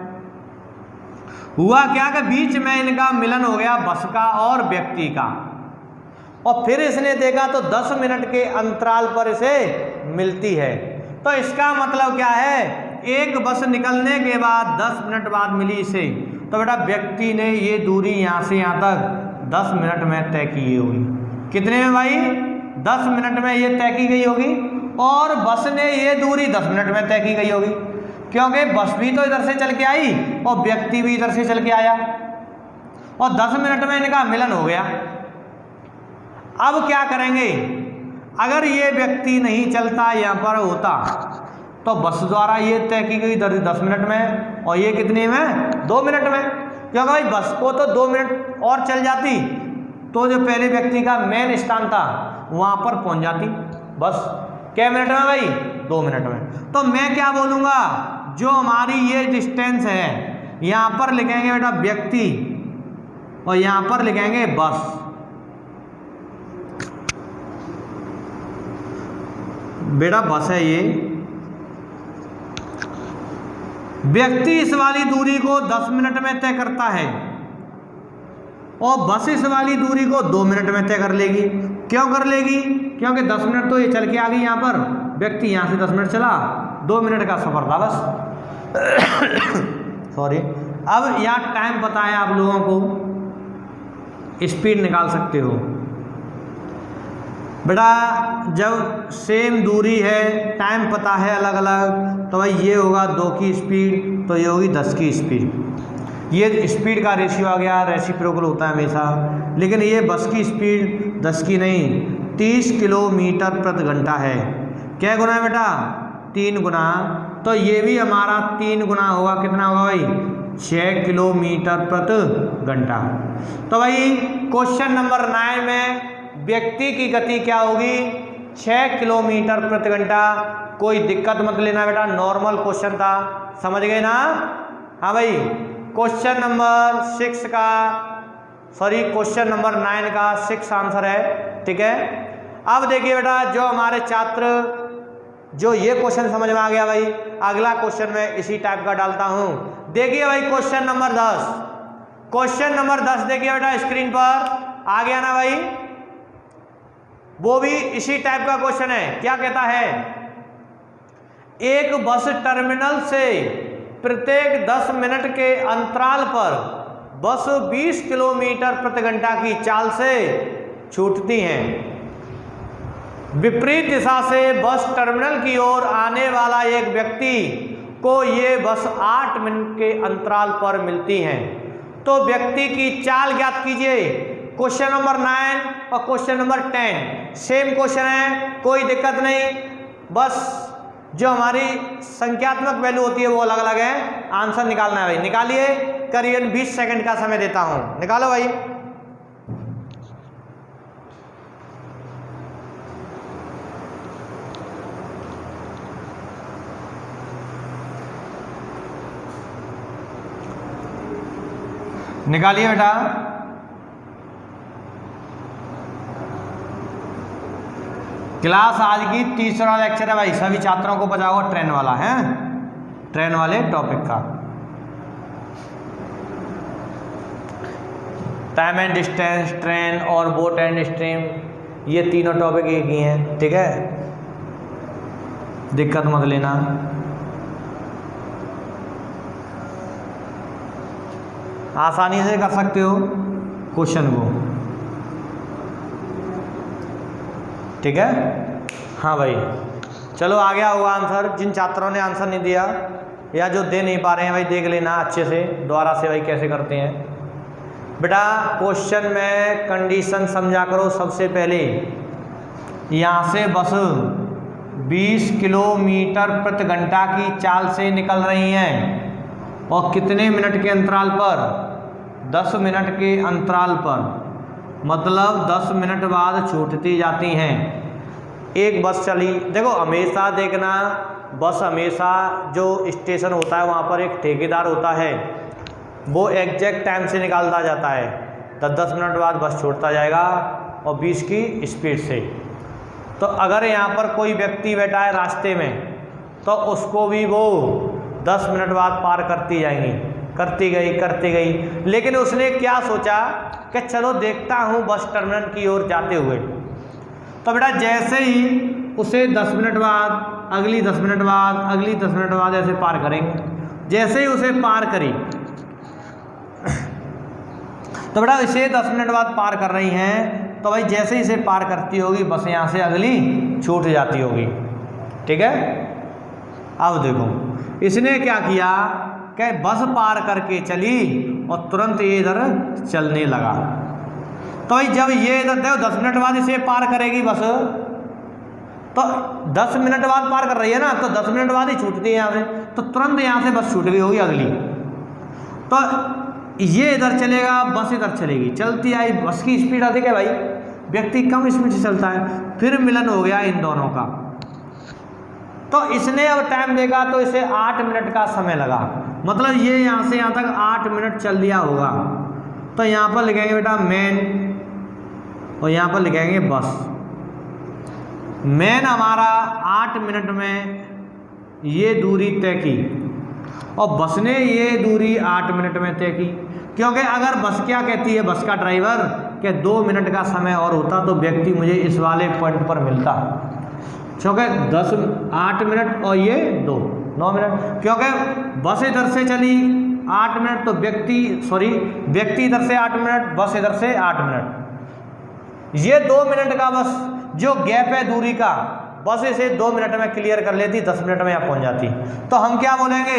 हुआ क्या कि बीच में इनका मिलन हो गया, बस का और व्यक्ति का, और फिर इसने देखा तो 10 मिनट के अंतराल पर इसे मिलती है। तो इसका मतलब क्या है, एक बस निकलने के बाद 10 मिनट बाद मिली इसे, तो बेटा व्यक्ति ने ये दूरी यहाँ से यहाँ तक 10 मिनट में तय की होगी। कितने में भाई, 10 मिनट में ये तय की गई होगी, और बस ने ये दूरी 10 मिनट में तय की गई होगी, क्योंकि बस भी तो इधर से चल के आई और व्यक्ति भी इधर से चल के आया, और 10 मिनट में इनका मिलन हो गया। अब क्या करेंगे, अगर ये व्यक्ति नहीं चलता यहाँ पर होता, तो बस द्वारा ये तय की गई 10 मिनट में और ये कितने में, 2 मिनट में, क्योंकि भाई बस को तो 2 मिनट और चल जाती तो जो पहले व्यक्ति का मेन स्थान था वहाँ पर पहुँच जाती बस। क्या मिनट में भाई, 2 मिनट में। तो मैं क्या बोलूँगा, जो हमारी ये डिस्टेंस है यहाँ पर लिखेंगे बेटा व्यक्ति और यहाँ पर लिखेंगे बस। बेटा बस है ये, व्यक्ति इस वाली दूरी को 10 मिनट में तय करता है और बस इस वाली दूरी को 2 मिनट में तय कर लेगी। क्यों कर लेगी, क्योंकि 10 मिनट तो ये चल के आ गई यहाँ पर, व्यक्ति यहाँ से 10 मिनट चला, 2 मिनट का सफर था बस। सॉरी। अब यहाँ टाइम पता है आप लोगों को, स्पीड निकाल सकते हो बेटा। जब सेम दूरी है, टाइम पता है अलग अलग, तो भाई ये होगा 2 की स्पीड, तो ये होगी 10 की स्पीड। ये स्पीड का रेशियो आ गया, रेसिप्रोकल होता है हमेशा। लेकिन ये बस की स्पीड 10 की नहीं, 30 किलोमीटर प्रति घंटा है। क्या गुना है बेटा, 3 गुना। तो ये भी हमारा 3 गुना होगा, कितना होगा भाई, 6 किलोमीटर प्रति घंटा। तो भाई क्वेश्चन नंबर 9 में व्यक्ति की गति क्या होगी, 6 किलोमीटर प्रति घंटा। कोई दिक्कत मत लेना बेटा, नॉर्मल क्वेश्चन था, समझ गए ना। हाँ भाई, क्वेश्चन नंबर 6 का, सॉरी क्वेश्चन नंबर 9 का 6 आंसर है, ठीक है। अब देखिए बेटा, जो हमारे छात्र, जो ये क्वेश्चन समझ में आ गया भाई, अगला क्वेश्चन मैं इसी टाइप का डालता हूं। देखिए भाई क्वेश्चन नंबर 10, क्वेश्चन नंबर 10 देखिए बेटा स्क्रीन पर आ गया ना भाई, वो भी इसी टाइप का क्वेश्चन है। क्या कहता है, एक बस टर्मिनल से प्रत्येक 10 मिनट के अंतराल पर बस 20 किलोमीटर प्रति घंटा की चाल से छूटती हैं। विपरीत दिशा से बस टर्मिनल की ओर आने वाला एक व्यक्ति को ये बस 8 मिनट के अंतराल पर मिलती हैं। तो व्यक्ति की चाल ज्ञात कीजिए। क्वेश्चन नंबर 9 और क्वेश्चन नंबर 10 सेम क्वेश्चन है, कोई दिक्कत नहीं, बस जो हमारी संख्यात्मक वैल्यू होती है वो अलग अलग है। आंसर निकालना है भाई, निकालिए। करीबन 20 सेकंड का समय देता हूं, निकालो भाई। निकालिए बेटा। क्लास आज की तीसरा लेक्चर है भाई, सभी छात्रों को बचा हुआ ट्रेन वाला है, ट्रेन वाले टॉपिक का। टाइम एंड डिस्टेंस, ट्रेन और बोट एंड स्ट्रीम, ये तीनों टॉपिक एक ही हैं, ठीक है, दिक्कत मत लेना। आसानी से कर सकते हो क्वेश्चन को, ठीक है। हाँ भाई, चलो आ गया होगा आंसर। जिन छात्रों ने आंसर नहीं दिया या जो दे नहीं पा रहे हैं भाई, देख लेना अच्छे से दोबारा से भाई कैसे करते हैं। बेटा क्वेश्चन में कंडीशन समझा करो। सबसे पहले यहाँ से बस 20 किलोमीटर प्रति घंटा की चाल से निकल रही हैं और कितने मिनट के अंतराल पर? 10 मिनट के अंतराल पर, मतलब 10 मिनट बाद छूटती जाती हैं। एक बस चली, देखो हमेशा देखना, बस हमेशा जो स्टेशन होता है वहाँ पर एक ठेकेदार होता है, वो एग्जैक्ट टाइम से निकालता जाता है। 10 मिनट बाद बस छोड़ता जाएगा और 20 की स्पीड से। तो अगर यहाँ पर कोई व्यक्ति बैठा है रास्ते में, तो उसको भी वो 10 मिनट बाद पार करती जाएंगी, करती गई। लेकिन उसने क्या सोचा कि चलो देखता हूँ बस टर्मिनल की ओर जाते हुए। तो बेटा जैसे ही उसे 10 मिनट बाद, अगली 10 मिनट बाद, अगली 10 मिनट बाद ऐसे पार करेंगे। जैसे ही उसे पार करी, तो बेटा इसे 10 मिनट बाद पार कर रही हैं, तो भाई जैसे ही इसे पार करती होगी बस यहाँ से अगली छूट जाती होगी, ठीक है। अब देखो इसने क्या किया कि बस पार करके चली और तुरंत ये इधर चलने लगा। तो भाई जब ये इधर देखो 10 मिनट बाद इसे पार करेगी बस, तो 10 मिनट बाद पार कर रही है ना, तो 10 मिनट बाद ही छूटती है यहाँ से, तो तुरंत यहाँ से बस छूट गई होगी अगली। तो ये इधर चलेगा, बस इधर चलेगी, चलती आई, बस की स्पीड अधिक है भाई, व्यक्ति कम स्पीड से चलता है। फिर मिलन हो गया इन दोनों का। तो इसने अब टाइम देखा तो इसे 8 मिनट का समय लगा, मतलब ये यहाँ से यहाँ तक 8 मिनट चल दिया होगा। तो यहाँ पर लिखेंगे बेटा मेन और यहाँ पर लिखेंगे बस। मेन हमारा 8 मिनट में ये दूरी तय की और बस ने ये दूरी 8 मिनट में तय की, क्योंकि अगर बस क्या कहती है, बस का ड्राइवर कि 2 मिनट का समय और होता तो व्यक्ति मुझे इस वाले पॉइंट पर मिलता, क्योंकि 8 मिनट और ये 9 मिनट, क्योंकि बस इधर से चली 8 मिनट तो व्यक्ति इधर से 8 मिनट, बस इधर से 8 मिनट, ये 2 मिनट का बस जो गैप है दूरी का, बस इसे 2 मिनट में क्लियर कर लेती, 10 मिनट में यहाँ पहुँच जाती। तो हम क्या बोलेंगे,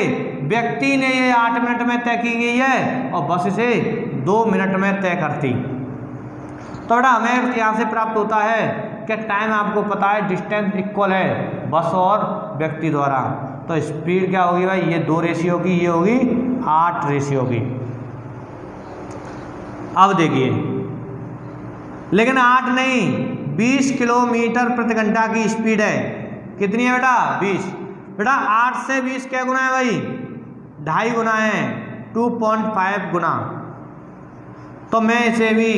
व्यक्ति ने ये 8 मिनट में तय की गई है और बस इसे 2 मिनट में तय करती। तो बेटा हमें यहाँ से प्राप्त होता है कि टाइम आपको पता है, डिस्टेंस इक्वल है बस और व्यक्ति द्वारा, तो स्पीड क्या होगी भाई, ये 2 रेशियो की, ये होगी 8 रेशियो की। अब देखिए, लेकिन 8 नहीं, 20 किलोमीटर प्रति घंटा की स्पीड है। कितनी है बेटा, 20। बेटा 8 से 20 क्या गुना है भाई, 2.5 गुना है, 2.5 गुना। तो मैं इसे भी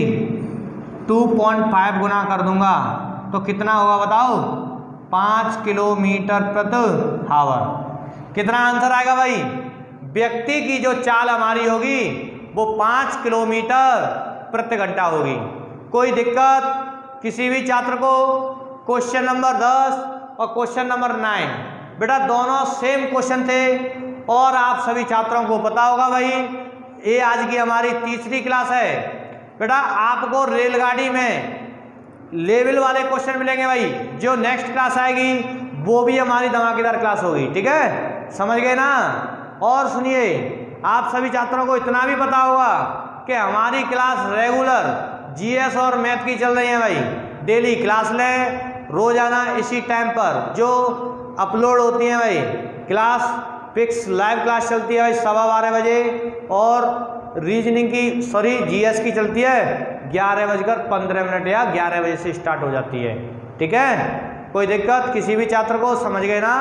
2.5 गुना कर दूंगा, तो कितना होगा बताओ, 5 किलोमीटर प्रति आवर। कितना आंसर आएगा भाई, व्यक्ति की जो चाल हमारी होगी वो 5 किलोमीटर प्रति घंटा होगी। कोई दिक्कत किसी भी छात्र को? क्वेश्चन नंबर 10 और क्वेश्चन नंबर 9 बेटा दोनों सेम क्वेश्चन थे और आप सभी छात्रों को पता होगा भाई, ये आज की हमारी तीसरी क्लास है। बेटा आपको रेलगाड़ी में लेवल वाले क्वेश्चन मिलेंगे भाई, जो नेक्स्ट क्लास आएगी वो भी हमारी धमाकेदार क्लास होगी, ठीक है, समझ गए ना। और सुनिए, आप सभी छात्रों को इतना भी पता होगा कि हमारी क्लास रेगुलर जीएस और मैथ की चल रही है भाई। डेली क्लास लें, रोजाना इसी टाइम पर जो अपलोड होती है भाई, क्लास फिक्स लाइव क्लास चलती है भाई 12:15 बजे, और रीजनिंग की जीएस की चलती है 11:15 या 11 बजे से स्टार्ट हो जाती है, ठीक है। कोई दिक्कत किसी भी छात्र को? समझ गए ना,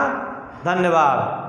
धन्यवाद।